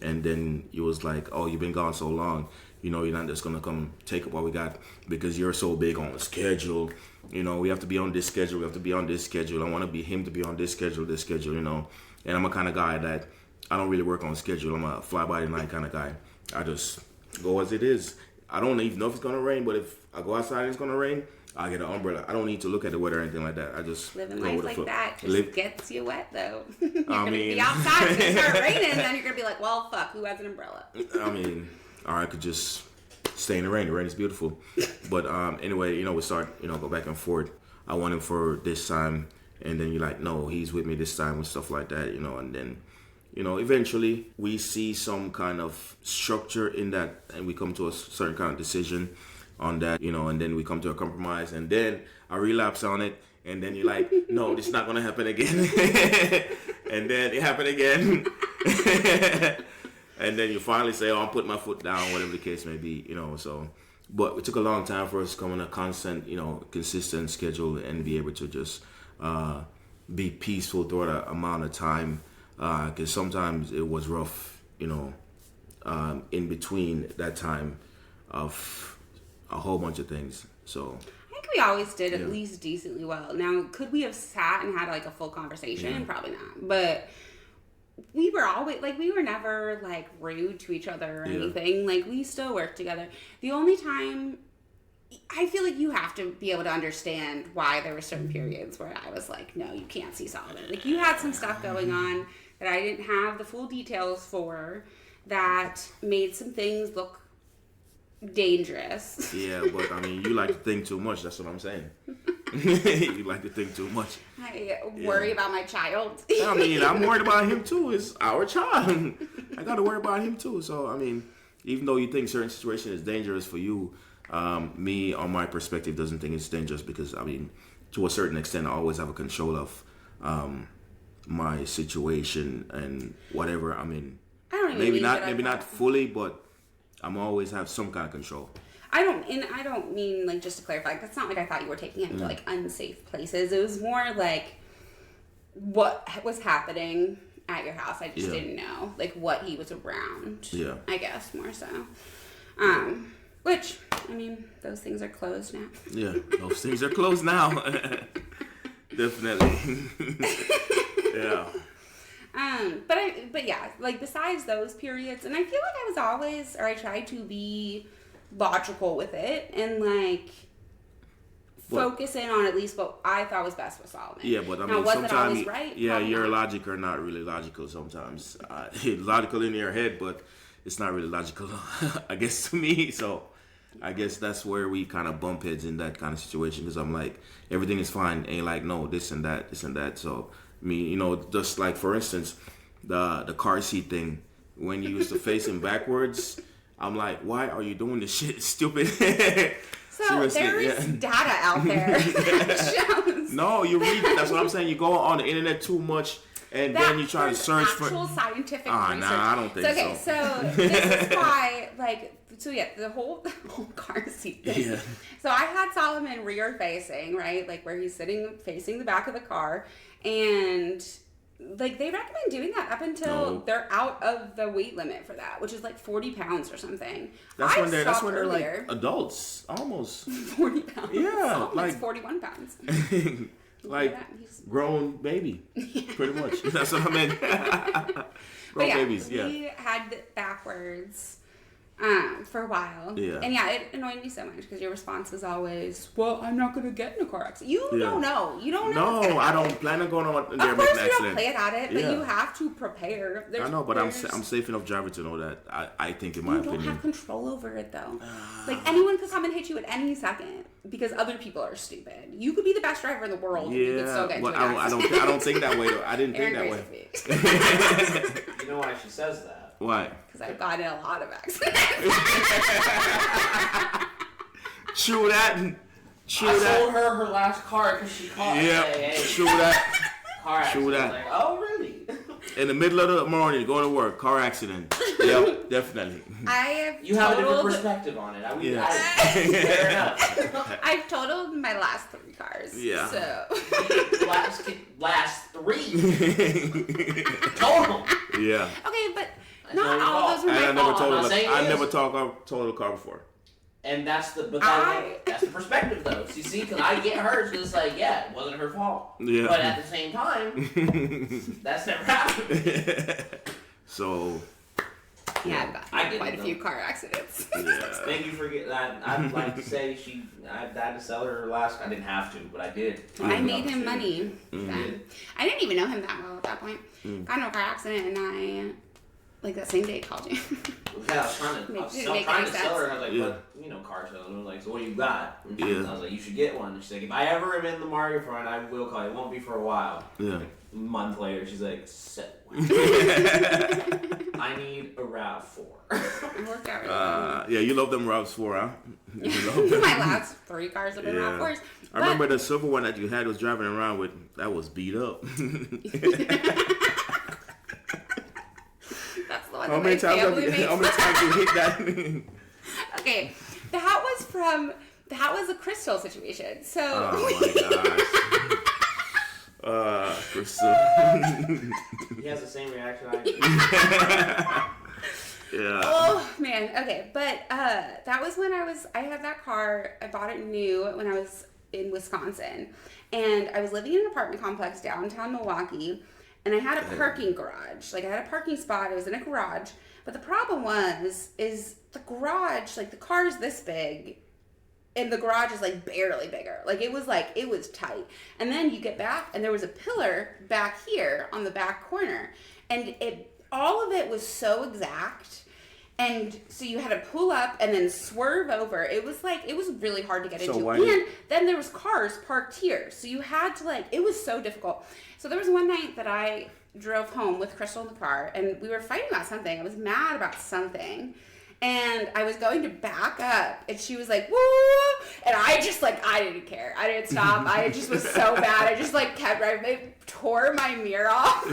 And then you was like, oh, you've been gone so long. You're not just gonna come take up what we got because you're so big on the schedule. We have to be on this schedule. We have to be on this schedule. I want to be him to be on this schedule. And I'm a kind of guy that I don't really work on schedule. I'm a fly by the night kind of guy. I just go as it is. I don't even know if it's gonna rain, but if I go outside and it's gonna rain, I get an umbrella. I don't need to look at the weather or anything like that. I just living go life with the like flow. that just gets you wet though. You're gonna mean, be outside, it's gonna start raining, and then you're gonna be like, well, fuck, who has an umbrella? I mean, or I could just stay in the rain. The rain is beautiful. But anyway, we start, go back and forth. I want him for this time, and then you're like, no, he's with me this time and stuff like that, and then, eventually we see some kind of structure in that, and we come to a certain kind of decision on that, and then we come to a compromise, and then I relapse on it, and then you're like, no, this is not going to happen again. And then it happened again. And then you finally say, oh, I'm putting my foot down, whatever the case may be, so. But it took a long time for us to come on a constant, consistent schedule and be able to just be peaceful throughout an amount of time. Because sometimes it was rough, in between that time of a whole bunch of things. So I think we always did at least decently well. Now, could we have sat and had like a full conversation? Probably not. But we were always we were never like rude to each other or anything. Like, we still worked together. The only time I feel like you have to be able to understand why there were certain periods where I was like, no, you can't see Solomon. Like, you had some stuff going on that I didn't have the full details for that made some things look dangerous. Yeah, but I mean, you like to think too much. That's what I'm saying. You like to think too much. I worry about my child. I mean, I'm worried about him too. It's our child. I got to worry about him too. So, I mean, even though you think certain situation is dangerous for you, me, on my perspective, doesn't think it's dangerous because, I mean, to a certain extent, I always have a control of my situation and whatever. I mean, maybe not fully, but I'm always have some kind of control. I don't mean, like, just to clarify, it's not like I thought you were taking him to like unsafe places. It was more like what was happening at your house. I just didn't know, like, what he was around. Yeah. I guess more so. Which, I mean, those things are closed now. Yeah, those things are closed now. Definitely. Yeah. But yeah, like, besides those periods, and I feel like I tried to be logical with it and like focus in on at least what I thought was best with Solomon. Yeah, but I mean, was it sometimes, always right? yeah, Probably your not. logic are not really logical sometimes. Logical in your head, but it's not really logical, I guess, to me. So I guess that's where we kind of bump heads in that kind of situation, because I'm like, everything is fine. Ain't like, no, this and that, this and that. So, me, just like, for instance, the car seat thing, when you used to face him backwards, I'm like, why are you doing this shit? It's stupid. So Seriously, there is yeah. data out there that shows No, you read. That's what I'm saying. You go on the internet too much, and then you try to search for actual scientific research. Nah, I don't think Okay, so this is why, the whole car seat thing. Yeah. So I had Solomon rear facing, right, like where he's sitting facing the back of the car, and like they recommend doing that up until they're out of the weight limit for that, which is like 40 pounds or something. That's when they're earlier. like adults, almost. 40 pounds. Yeah, like 41 pounds. Like grown baby, pretty much. That's what I meant. Grown babies, yeah. We had backwards for a while. Yeah. And yeah, it annoyed me so much because your response was always, well, I'm not going to get in a car accident. You don't know. You don't know. No, I don't plan on going on there of making course, an you accident. don't play it at it, but you have to prepare. I know, but I'm safe enough driver to know that. I think, in my opinion. You don't have control over it, though. Like, anyone could come and hit you at any second because other people are stupid. You could be the best driver in the world, and you could still get into an accident. I don't think that way, though. I didn't think that way. You know why she says that? Why? Because I've gotten in a lot of accidents. True that. I sold her last car because she caught me. Yeah, true that. Car accident. True that. Like, oh, really? In the middle of the morning, going to work, car accident. Yep, definitely. You have a different perspective on it. Fair enough. I've totaled my last 3 cars. Yeah. So. last 3. Total. Yeah. Okay, but not all of those were And my fault. I never totaled a car before. And that's the perspective though. So you see, because I get hers, because it's like, yeah, it wasn't her fault. Yeah. But at the same time, that's never happened. So. Yeah, I've gotten quite a few car accidents. Yeah. Thank you for getting that. I'd like to say I had to sell her last. I didn't have to, but I did. I made him money. Then. I didn't even know him that well at that point. Got in a car accident, and I, like that same day, called you. Yeah, I was trying to sell her, and I was like, but, car sales. I was like, so what do you got? And I was like, you should get one. And she's like, if I ever am in the market for one, I will call you. It won't be for a while. Yeah. A month later, she's like, I need a RAV4. It worked out really well. Yeah, you love them RAV4, huh? My last 3 cars have been RAV4s. I remember the silver one that you had was driving around with. That was beat up. That's the one How many times you hit that? Okay, that was a Crystal situation. So. Oh my gosh. Crystal. He has the same reaction I do. Yeah. Oh man. Okay, but that was when I had that car. I bought it new when I was in Wisconsin, and I was living in an apartment complex downtown Milwaukee. And I had a parking garage. Like, I had a parking spot. It was in a garage. But the problem is the garage, like, the car's this big. And the garage is, like, barely bigger. It was tight. And then you get back, and there was a pillar back here on the back corner. And all of it was so exact. And so you had to pull up and then swerve over. It was really hard to get into. And then there was cars parked here. So you had to it was so difficult. So there was one night that I drove home with Crystal in the car and we were fighting about something. I was mad about something. And I was going to back up and she was like, woo! And I just I didn't care. I didn't stop. I just was so bad. I just kept driving. It tore my mirror off.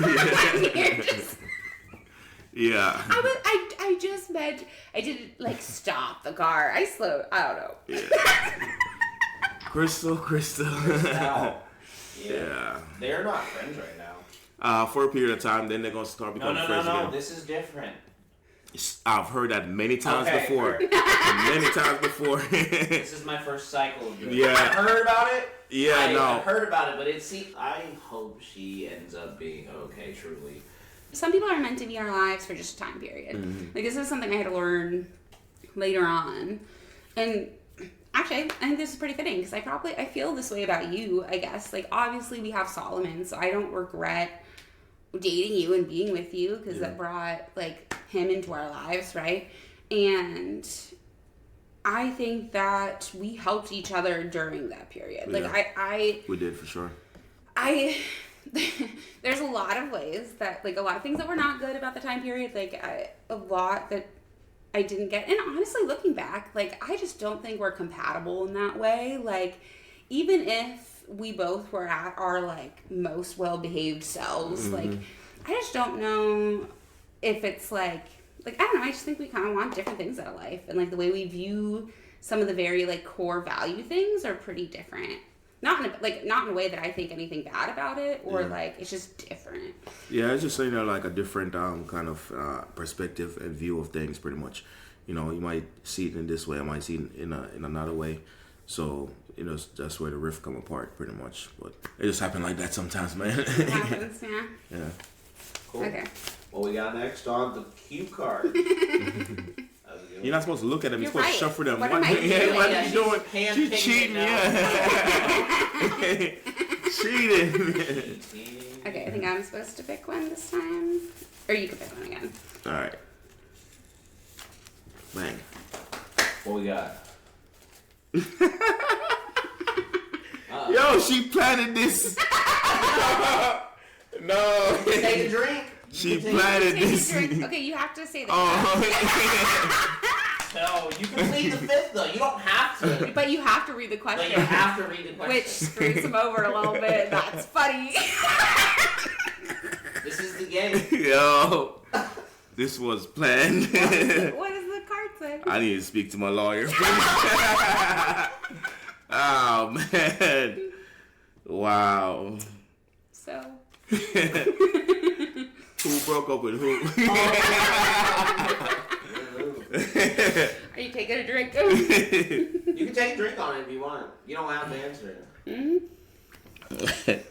Yeah. I just meant I didn't stop the car. I slowed. I don't know. Yeah. Crystal. Yeah. They're not friends right now. For a period of time, then they're gonna start becoming friends again. No. This is different. I've heard that many times before. Many times before. This is my first cycle of doing it. Yeah. I heard about it. Yeah, I heard about it, but I hope she ends up being okay, truly. Some people are meant to be in our lives for just a time period. This is something I had to learn later on. And Actually, I think this is pretty fitting because I feel this way about you, I guess. Like, obviously, we have Solomon, so I don't regret dating you and being with you because that brought, like, him into our lives, right? And I think that we helped each other during that period. Like, we did, for sure. There's a lot of ways that, like, a lot of things that were not good about the time period. Like, a lot that I didn't get. And honestly, looking back, like, I just don't think we're compatible in that way. Like, even if we both were at our, like, most well-behaved selves, like, I just don't know if it's, like, I don't know, I just think we kind of want different things out of life. And, like, the way we view some of the very, like, core value things are pretty different. Not in a way that I think anything bad about it, or like it's just different. Yeah, it's just saying like a different kind of perspective and view of things, pretty much. You know, you might see it in this way, I might see it in another way. So you know, that's where the rift come apart, pretty much. But it just happened like that sometimes, man. It happens, yeah. Yeah. Cool. Okay. What we got next on the cue card? You're not supposed to look at them. You're supposed to shuffle them. What am I doing? What are you doing? She's cheating. Yeah. Cheating. Okay, I think I'm supposed to pick one this time. Or you can pick one again. All right. Bang. What we got? Yo, she planted this. No. Take a drink. She planted this. Okay, you have to say that. No, you can plead the fifth though. You don't have to. But you have to read the question. But you have to read the question. Which screws him over a little bit. That's funny. This is the game. Yo, this was planned. What does the card say? I need to speak to my lawyer. Oh man! Wow. So. Who broke up with who? Are you taking a drink? You can take a drink on it if you want. You don't have to answer it.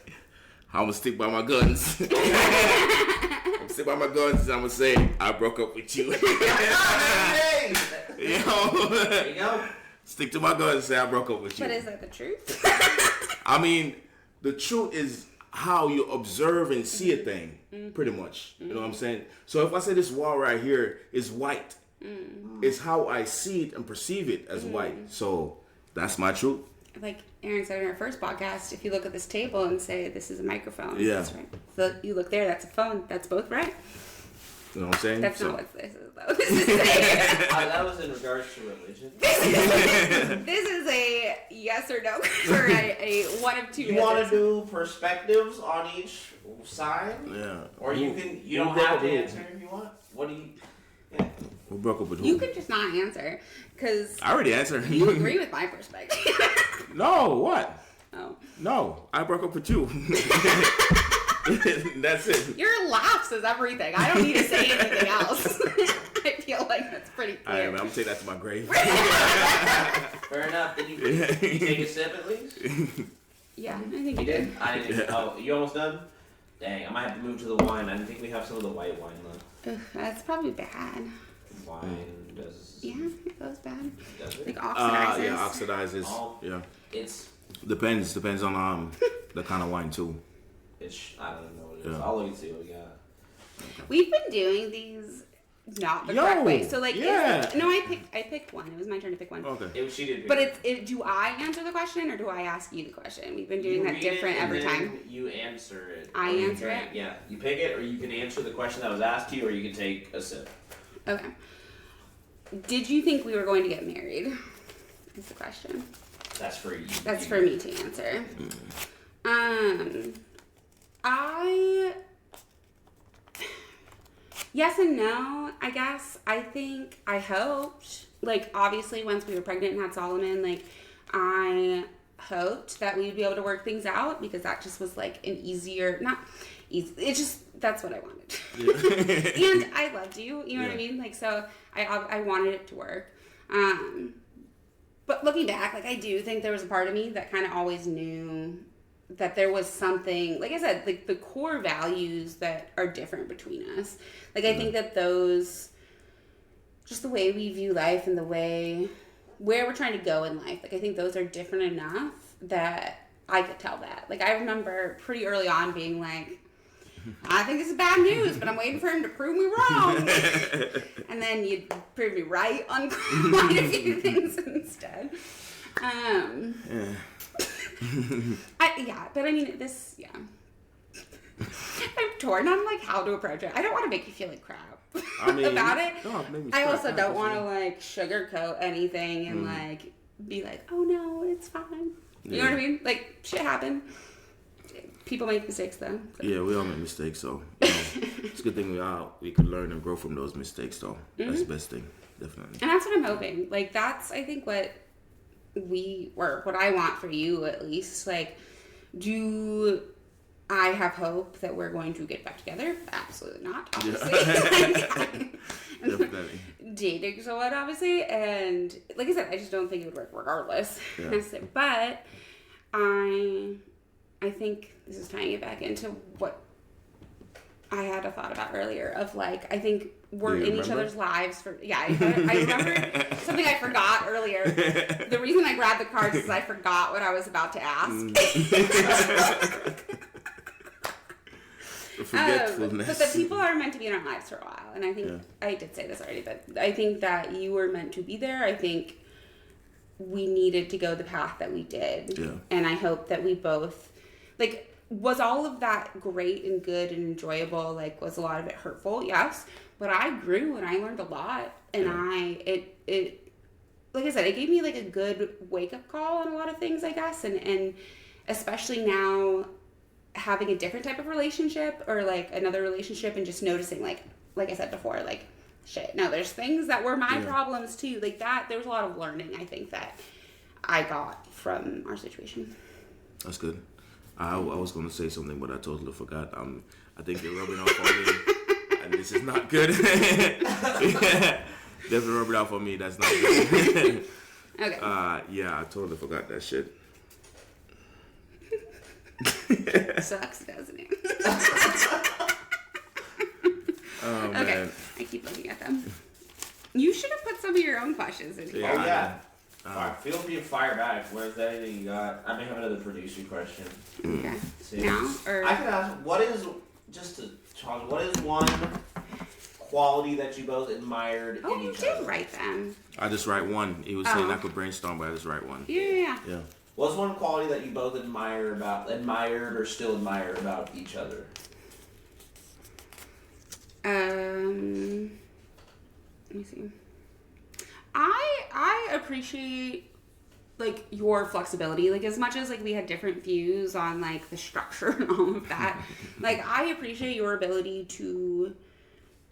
I'm gonna stick by my guns. I'm gonna stick by my guns and I'm gonna say I broke up with you. Yo. There you go. Stick to my guns and say I broke up with you. But is that the truth? I mean, the truth is how you observe and see a thing, pretty much. You know what I'm saying? So if I say this wall right here is white, it's how I see it and perceive it as white. So that's my truth. Like Aaron said in our first podcast, if you look at this table and say this is a microphone, yeah, that's right. So you look there, that's a phone. That's both right. You know what I'm saying? That's not what this is, though. This is that was in regards to religion. This is a yes or no, or a one of two. You want to do perspectives on each side? Yeah. Or you don't have to answer if you want. What do you? Yeah. Who broke up with who? You could just not answer, because I already answered. You agree with my perspective. No, what? Oh. No, I broke up with you. That's it. Your laugh says everything. I don't need to say anything else. I feel like that's pretty clear. All right, man, I'm gonna take that to my grave. Fair enough. Did you take a sip at least? Yeah, I think You did? I didn't. Yeah. Oh, you almost done? Dang, I might have to move to the wine. I didn't think we have some of the white wine left. Ugh, that's probably bad. Wine does. Yeah, it goes bad. Does it? Like oxidizes. Yeah, oxidizes. Oh, yeah. It's. Depends on the kind of wine too. I don't know what it is. Yeah. I'll look and see what we got. We've been doing these not the correct way. So like, yeah. I picked one. It was my turn to pick one. Okay. She did. But do I answer the question or do I ask you the question? We've been doing that different every time. You answer it. I answer it? Yeah. You pick it, or you can answer the question that was asked to you, or you can take a sip. Okay. Did you think we were going to get married? Is the question. That's for you. That's for me to answer. Yes and no, I guess. I hoped, like, obviously once we were pregnant and had Solomon, like, I hoped that we'd be able to work things out because that just was, like, an easier, not easy, it's just, that's what I wanted. Yeah. And I loved you, you know what I mean? Like, so I wanted it to work. But looking back, like, I do think there was a part of me that kind of always knew that there was something, like I said, like the core values that are different between us. Like, I think that those, just the way we view life and the way where we're trying to go in life. Like, I think those are different enough that I could tell that. Like, I remember pretty early on being like, I think this is bad news, but I'm waiting for him to prove me wrong. And then you prove me right on quite a few things instead. But I mean, I'm torn on like how to approach it. I don't want to make you feel like crap about it. I also don't want to like sugarcoat anything and like be like, oh no, it's fine. You know what I mean? Like, shit happened. People make mistakes, though. So. Yeah, we all make mistakes, so it's a good thing we could learn and grow from those mistakes, though. That's the best thing, definitely. And that's what I'm hoping. Like, that's, I think, what I want for you, at least. Like, do I have hope that we're going to get back together? Absolutely not, obviously. Definitely. Dating someone, obviously. And, like I said, I just don't think it would work regardless. Yeah. But I think this is tying it back into what I had a thought about earlier of like, I think we're in each other's lives for, I remember something I forgot earlier. The reason I grabbed the cards is I forgot what I was about to ask. Forgetfulness. But the people are meant to be in our lives for a while. And I think, I did say this already, but I think that you were meant to be there. I think we needed to go the path that we did. Yeah. And I hope that we both, like, was all of that great and good and enjoyable? Like, was a lot of it hurtful? Yes. But I grew and I learned a lot. And it like I said, it gave me like a good wake-up call on a lot of things, I guess. And especially now having a different type of relationship or like another relationship and just noticing like I said before, like, shit, no, there's things that were my problems too. Like that, there was a lot of learning, I think, that I got from our situation. That's good. I was going to say something, but I totally forgot. I think you're rubbing off on me, and this is not good. Definitely rubbing off on me. That's not good. Okay. I totally forgot that shit. Sucks, doesn't it? Oh, okay. man. I keep looking at them. You should have put some of your own questions in here. Yeah. Oh, yeah. Feel free to fire back. Where's that anything you got? I may have another producer question. Okay. See. Now? Or... I could ask, what is one quality that you both admired in you each did other? write them. I just write one. He was saying I could brainstorm, but I just write one. Yeah. What's one quality that you both admired or still admire about each other? Let me see. I appreciate like your flexibility, like as much as like we had different views on like the structure and all of that. Like I appreciate your ability to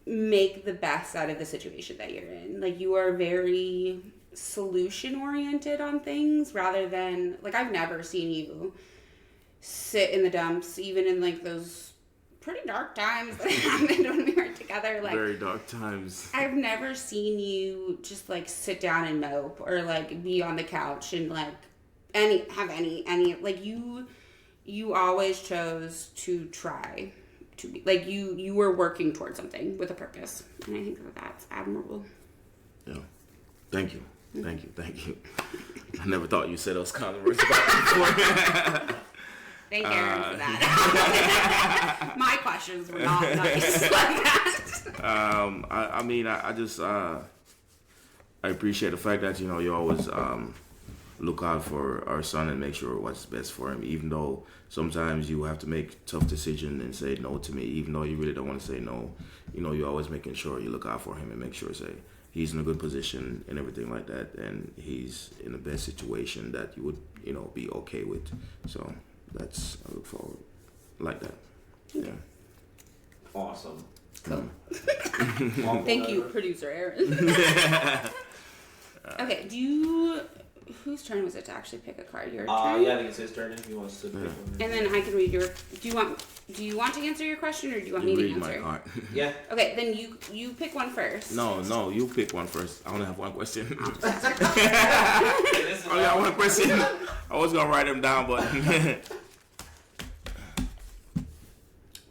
make the best out of the situation that you're in. Like you are very solution oriented on things rather than like I've never seen you sit in the dumps even in like those pretty dark times that happened when we were together. Like very dark times. I've never seen you just like sit down and mope or like be on the couch and like any like you always chose to try to be like you were working towards something with a purpose, and I think that's admirable. Yeah. Thank you. I never thought you said those kind of words about me before. Thank Aaron for that. My questions were not nice like that. I appreciate the fact that, you always look out for our son and make sure what's best for him, even though sometimes you have to make tough decisions and say no to me, even though you really don't want to say no. You're always making sure you look out for him and make sure, say, he's in a good position and everything like that, and he's in the best situation that you would, be okay with. So I look forward like that. Yeah. Awesome. Cool. Thank you, producer Aaron. Okay, whose turn was it to actually pick a card? Your turn? Yeah, I think it's his turn if he wants to pick one. And then I can read your. Do you want to answer your question or do you want me to answer? My card. Yeah. Okay, then you pick one first. No, you pick one first. I only have one question. I'll just answer. I only have one question. I was gonna write them down, but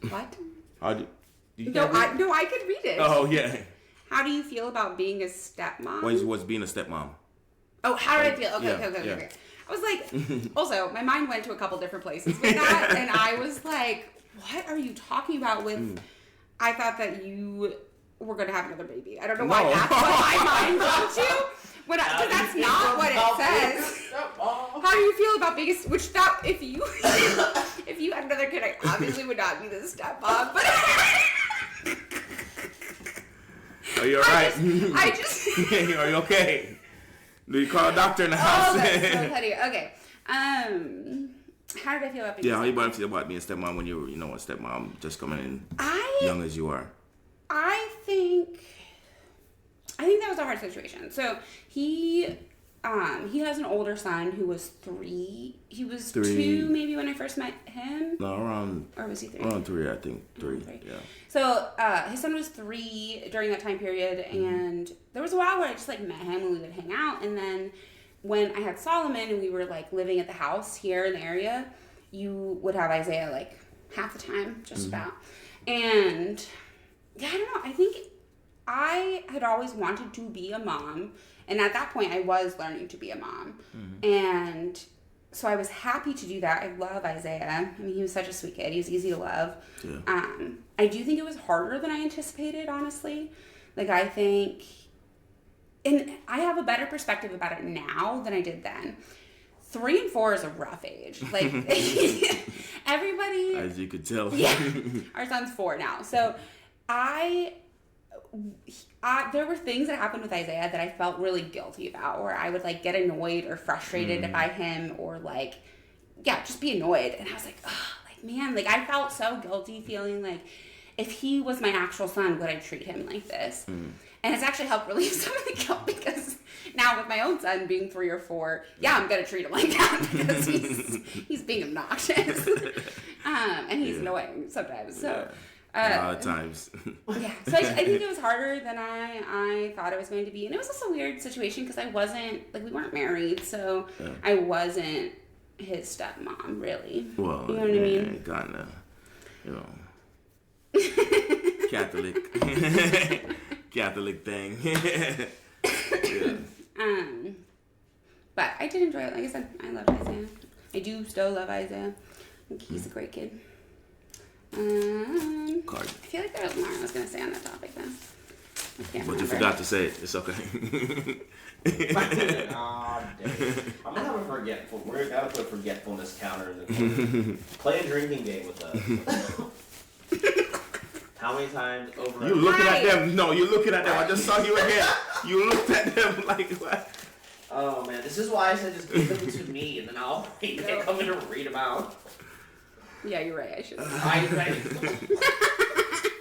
What? how do you? No, I could read it. Oh yeah. How do you feel about being a stepmom? What's being a stepmom? Oh, how did I feel? Okay, Yeah, okay. I was like, also, my mind went to a couple different places with that, and I was like, what are you talking about with, I thought that you were going to have another baby. I don't know why that's what my mind went to. Because that's not what it says. How do you feel about being if you had another kid, I obviously would not be the stepmom, but are you alright? I just Are you okay? Do you call a doctor in the house? Oh, that's so funny. Okay. How did I feel about being how you feel about being a stepmom when you were, a stepmom just coming in young as you are? I think that was a hard situation. So he has an older son who was 3. He was 2 maybe when I first met him. No, around. Or was he 3? Around 3, I think. 3. Yeah. So his son was 3 during that time period, and there was a while where I just met him and we would hang out, and then when I had Solomon and we were living at the house here in the area, you would have Isaiah half the time, just about. And yeah, I don't know. I think I had always wanted to be a mom, and at that point I was learning to be a mom. And so I was happy to do that. I love Isaiah. I mean, he was such a sweet kid. He was easy to love. Yeah. I do think it was harder than I anticipated, honestly. I think, and I have a better perspective about it now than I did then. 3 and 4 is a rough age. Everybody. As you could tell. Yeah. Our son's 4 now. So there were things that happened with Isaiah that I felt really guilty about, where I would get annoyed or frustrated by him, or just be annoyed. And I was man, I felt so guilty, feeling if he was my actual son, would I treat him like this? And it's actually helped relieve some of the guilt, because now with my own son being 3 or 4, I'm gonna treat him like that, because he's being obnoxious, and he's annoying sometimes. So. A lot of times. Yeah, so I think it was harder than I thought it was going to be, and it was also a weird situation because I wasn't we weren't married, so I wasn't his stepmom really. Well, you know what I mean? Kinda, Catholic thing. Yeah. But I did enjoy it. Like I said, I love Isaiah. I do still love Isaiah. I think he's a great kid. I feel like there was more I was going to say on that topic, though. But remember. You forgot to say it. It's okay. Aw, dang. I'm gonna have a forgetful. We're gotta put a forgetfulness counter in the corner. Play a drinking game with us. How many times over? You looking at them? No, you looking at them. I just saw you again. You looked at them like what? Oh man, this is why I said just give them to me, and then I'll come in and read them out. Yeah, you're right. I should.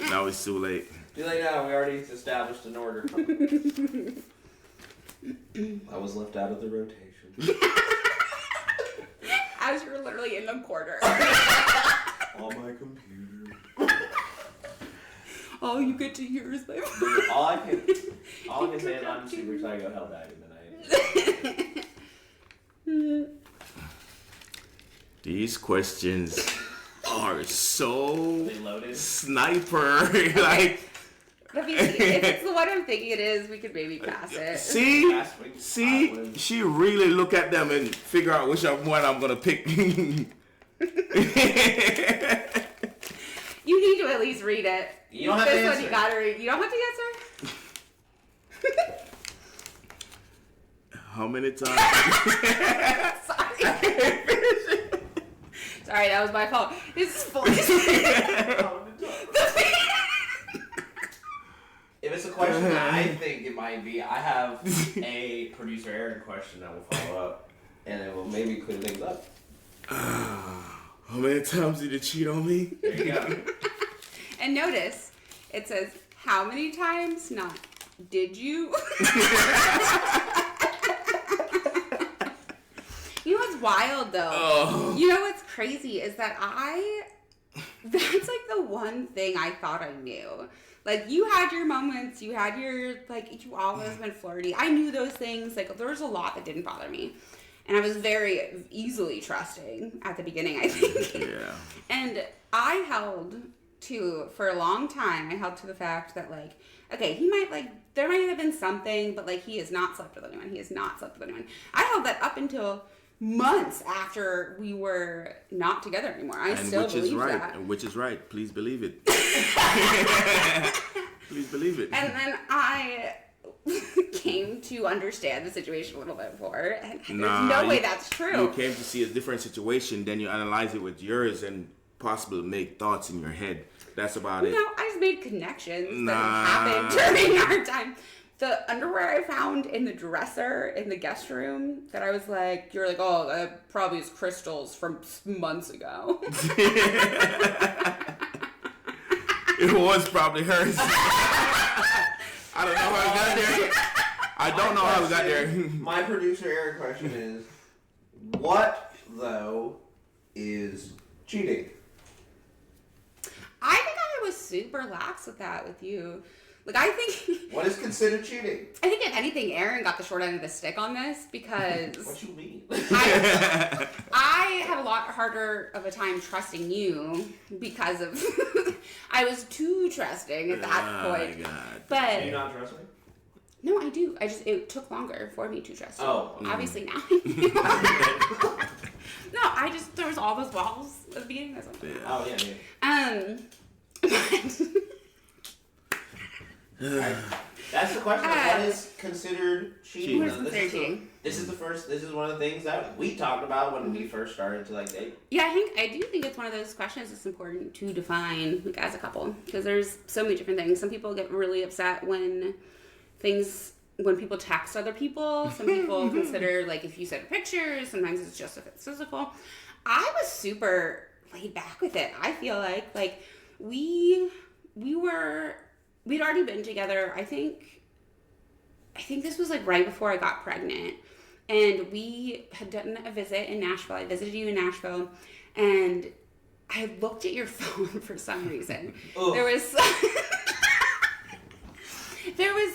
Now it's too late. Too late now. We already established an order. I was left out of the rotation. As you were literally in the corner. On my computer. All you get to hear is my voice. All I can say is I'm Super Psycho Hell Bag in the night. These questions are so loaded. sniper. If it's the one I'm thinking it is, we could maybe pass it. See, she really look at them and figure out which one I'm gonna pick. You need to at least read it. You don't have to answer. You gotta read. You don't have to answer. How many times? Sorry, that was my fault. His voice. If it's a question that I think it might be, I have a producer Aaron question that will follow up, and it will maybe clear things up. How many times did you cheat on me? There you go. And notice, it says, how many times? Not, did you? You know what's wild, though? Oh. You know what's crazy is that that's the one thing I thought I knew. You had your moments, you had your, you always been flirty. I knew those things. There was a lot that didn't bother me. And I was very easily trusting at the beginning, I think. Yeah. And I held for a long time, I held to the fact that, like, okay, he might, like, there might have been something, but, like, he has not slept with anyone. He has not slept with anyone. I held that up until months after we were not together anymore. I still believe that. And which is right. Please believe it. Please believe it. And then I came to understand the situation a little bit more, and there's no way that's true. You came to see a different situation, then you analyze it with yours and possibly make thoughts in your head. That's about it. No, I just made connections that happened during our time. The underwear I found in the dresser in the guest room that I was like, you're like, oh, that probably is crystals from months ago. It was probably hers. I don't know how we got there. I don't know how we got there. My producer Eric question is, what though is cheating? I think I was super lax with that with you. Like, I think... What is considered cheating? I think if anything, Aaron got the short end of the stick on this because... What you mean? I had a lot harder of a time trusting you because of... I was too trusting at that point. God. But... Do you not trust me? No, I do. It took longer for me to trust you. Oh. Obviously now. No, there was all those walls at the beginning. I was like, Yeah. Oh, yeah. That's the question. What is considered cheating? What is considered cheating? This is one of the things that we talked about when we first started to like date. Yeah, I do think it's one of those questions that's important to define, like, as a couple, because there's so many different things. Some people get really upset when people text other people. Some people consider, like, if you send pictures, sometimes it's just if it's physical. I was super laid back with it. I feel like we'd already been together. I think this was like right before I got pregnant, and we had done a visit in Nashville. I visited you in Nashville, and I looked at your phone for some reason.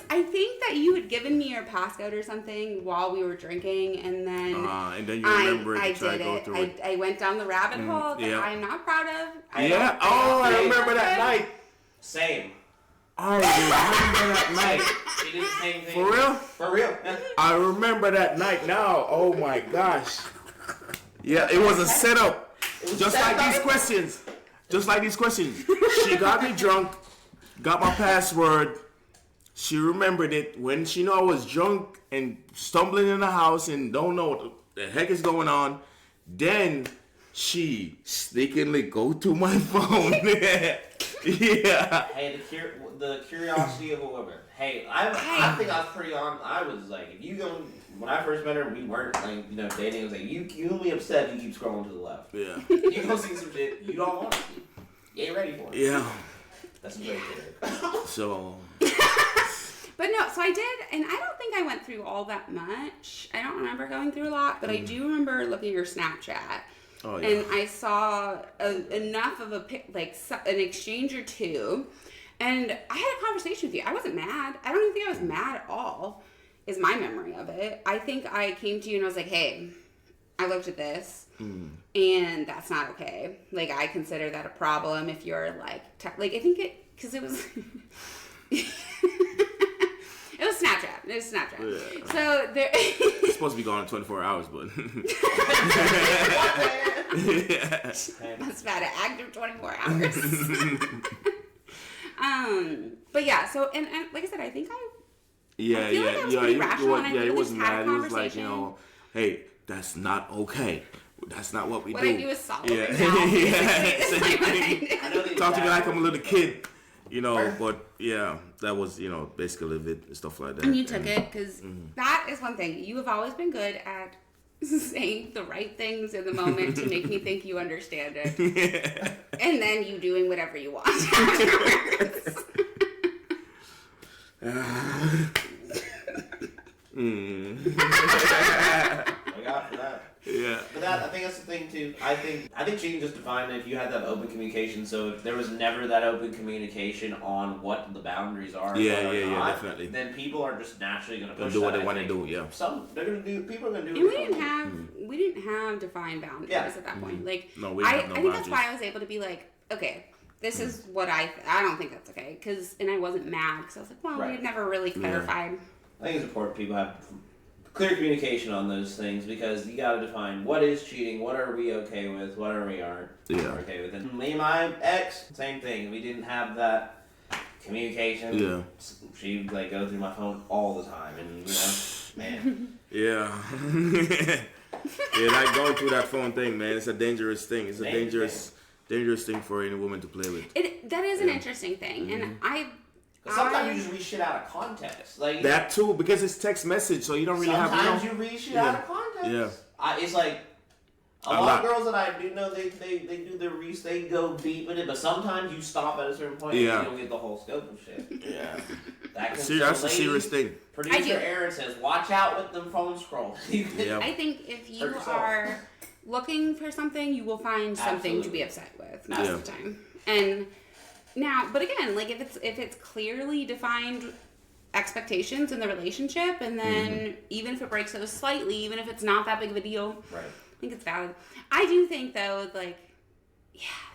I think that you had given me your passcode or something while we were drinking, and then you remember I did it. I went down the rabbit hole that I'm not proud of. I remember that night. Same. I remember that night. She did the same thing. For real? For real. I remember that night now. Oh my gosh. Yeah, it was a setup. Just like these questions. She got me drunk, got my password. She remembered it when she knew I was drunk and stumbling in the house and don't know what the heck is going on. Then she sneakingly go to my phone. Yeah. Hey, the curiosity of a woman. Hey, I think I was pretty on. I was like, if you go, when I first met her, we weren't like, dating. I was like, you'll be upset if you keep scrolling to the left. Yeah. You go see some shit you don't want to see. You ain't ready for it. Yeah. That's very clear. So. But no, so I did, and I don't think I went through all that much. I don't remember going through a lot, but I do remember looking at your Snapchat. Oh, yeah. And I saw enough of an exchange or two, and I had a conversation with you. I wasn't mad. I don't even think I was mad at all, is my memory of it. I think I came to you and I was like, hey, I looked at this, and that's not okay. Like, I consider that a problem if you're, I think because it was... It was Snapchat. Yeah. So there. It's supposed to be gone in 24 hours, but. That's about an active 24 hours. But yeah. So and like I said, I think I. Yeah. It wasn't mad. It was like, hey, that's not okay. That's not what we do. What I do is solve it. Talk to me like I'm a little kid. But yeah, that was, basically it, stuff like that. And you took it, because that is one thing. You have always been good at saying the right things in the moment to make me think you understand it. Yeah. And then you doing whatever you want afterwards. I got for that. Yeah. But I think that's the thing too. I think cheating just defined if you had that open communication. So if there was never that open communication on what the boundaries are, definitely. Then people are just naturally going to push. Do what they want to do. Yeah. People are going to do. And we didn't have defined boundaries at that point. Like, no, we didn't have no I think boundaries. that's why I was able to be like, okay, this is what I don't think that's okay. And I wasn't mad because I was like, well, we had never really clarified. I think it's important people have clear communication on those things because you got to define what is cheating, what are we okay with, what are we aren't okay with. And me and my ex, same thing. We didn't have that communication. Yeah. She would like go through my phone all the time, and man. Yeah. Yeah, like going through that phone thing, man. It's a dangerous thing. It's a dangerous thing for any woman to play with. That is an interesting thing, and sometimes you just read shit out of context. Like that too, because it's text message, so you don't really have. Sometimes you read shit out of context. Yeah. It's like a lot of girls that I do know, they do their research, they go deep with it, but sometimes you stop at a certain point and you don't get the whole scope of shit. Yeah. That's a serious thing. Producer Aaron says, watch out with them phone scrolls. I think if you are looking for something, you will find something to be upset with most of the time. And now, but again, like if it's clearly defined expectations in the relationship, and then even if it breaks those slightly, even if it's not that big of a deal, I think it's valid. I do think though, like,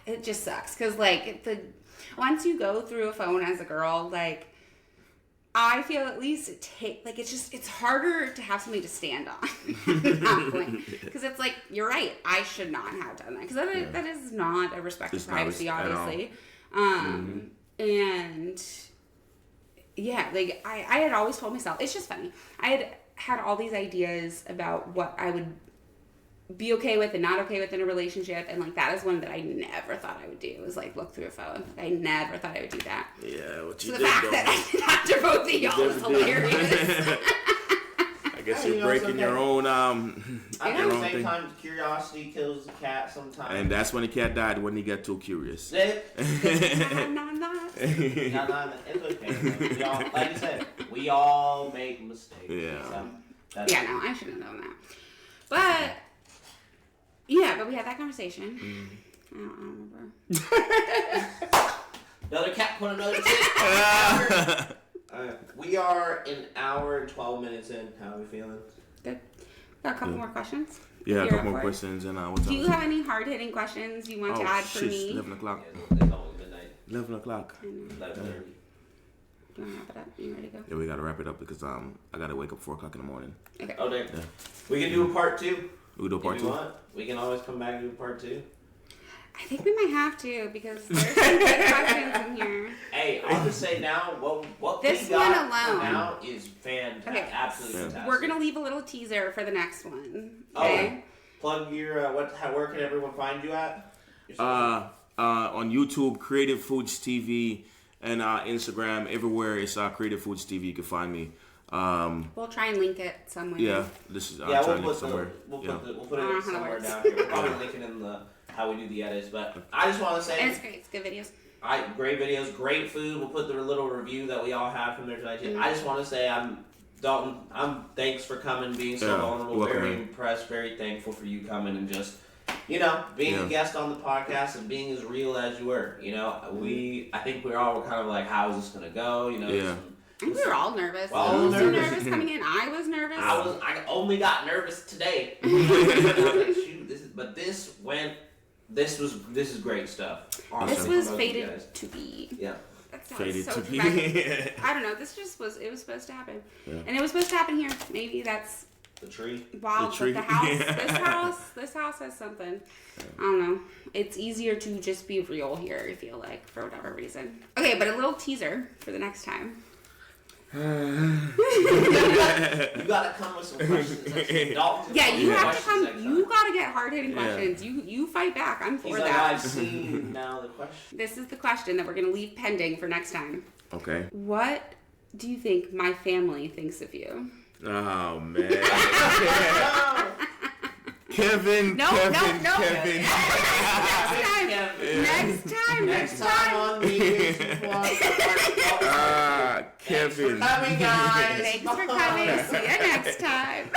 it just sucks because like once you go through a phone as a girl, like I feel at least it's harder to have something to stand on at that point because it's like you're right, I should not have done that because that is not a respect of privacy, obviously. And like I had always told myself, it's just funny, I had all these ideas about what I would be okay with and not okay with in a relationship, and like that is one that I never thought I would do, was like look through a phone. I never thought I would do that. Yeah, what you so did, the fact that I did after both of y'all is hilarious. I guess you're breaking your own I think at the same time curiosity kills the cat sometimes. And that's when the cat died, when he got too curious. Not. It's okay. We all, like you said, we all make mistakes. Yeah. So no, I shouldn't have known that. But but we had that conversation. I don't remember. Another cat put another tip. We are an hour and 12 minutes in. How are we feeling? Good. Got a couple more questions. Yeah, a couple more questions. And what's do you have any hard-hitting questions you want to add for me? 11 o'clock. It's almost midnight. 11 o'clock. 11:30. You want to wrap it up? You ready to go? Yeah, we got to wrap it up because I got to wake up 4 o'clock in the morning. Okay. Oh, damn. Yeah. We can do a part 2. We do a part 2? Want. We can always come back and do a part 2. I think we might have to because there's some good questions in here. Hey, I'll just say now, what this we got one alone now is fantastic. Okay. Absolutely fantastic. We're going to leave a little teaser for the next one. Okay? Plug your, where can everyone find you at? On YouTube, Creative Foods TV, and Instagram, everywhere it's Creative Foods TV. You can find me. We'll try and link it somewhere. Yeah, this is. We'll put it somewhere down here. We'll probably link it in the how we do the edits. But I just want to say, and it's great. It's good videos. Great videos, great food. We'll put the little review that we all have from there tonight. I just want to say, Dalton. Thanks for coming, being so vulnerable. Welcome, very impressed, very thankful for you coming and just. Being a guest on the podcast and being as real as you were. I think we all were kind of like, how is this going to go? I think we were all nervous. Well, you were nervous coming in. I was nervous. I only got nervous today. Shoot, this is great stuff. Awesome. This was fated to be. Yeah. Fated so to be. I don't know. It was supposed to happen. Yeah. And it was supposed to happen here. Maybe that's. The tree. Wow, the tree. But the house, this house has something. I don't know. It's easier to just be real here, I feel like, for whatever reason. Okay, but a little teaser for the next time. You gotta come with some questions. You have to come. You gotta get hard-hitting questions. You fight back. I'm for that. I've seen now the question. This is the question that we're gonna leave pending for next time. Okay. What do you think my family thinks of you? Oh man. Kevin. No. Kevin. Next time on the Kevin. Thanks for coming, guys. Thanks for coming. See you next time.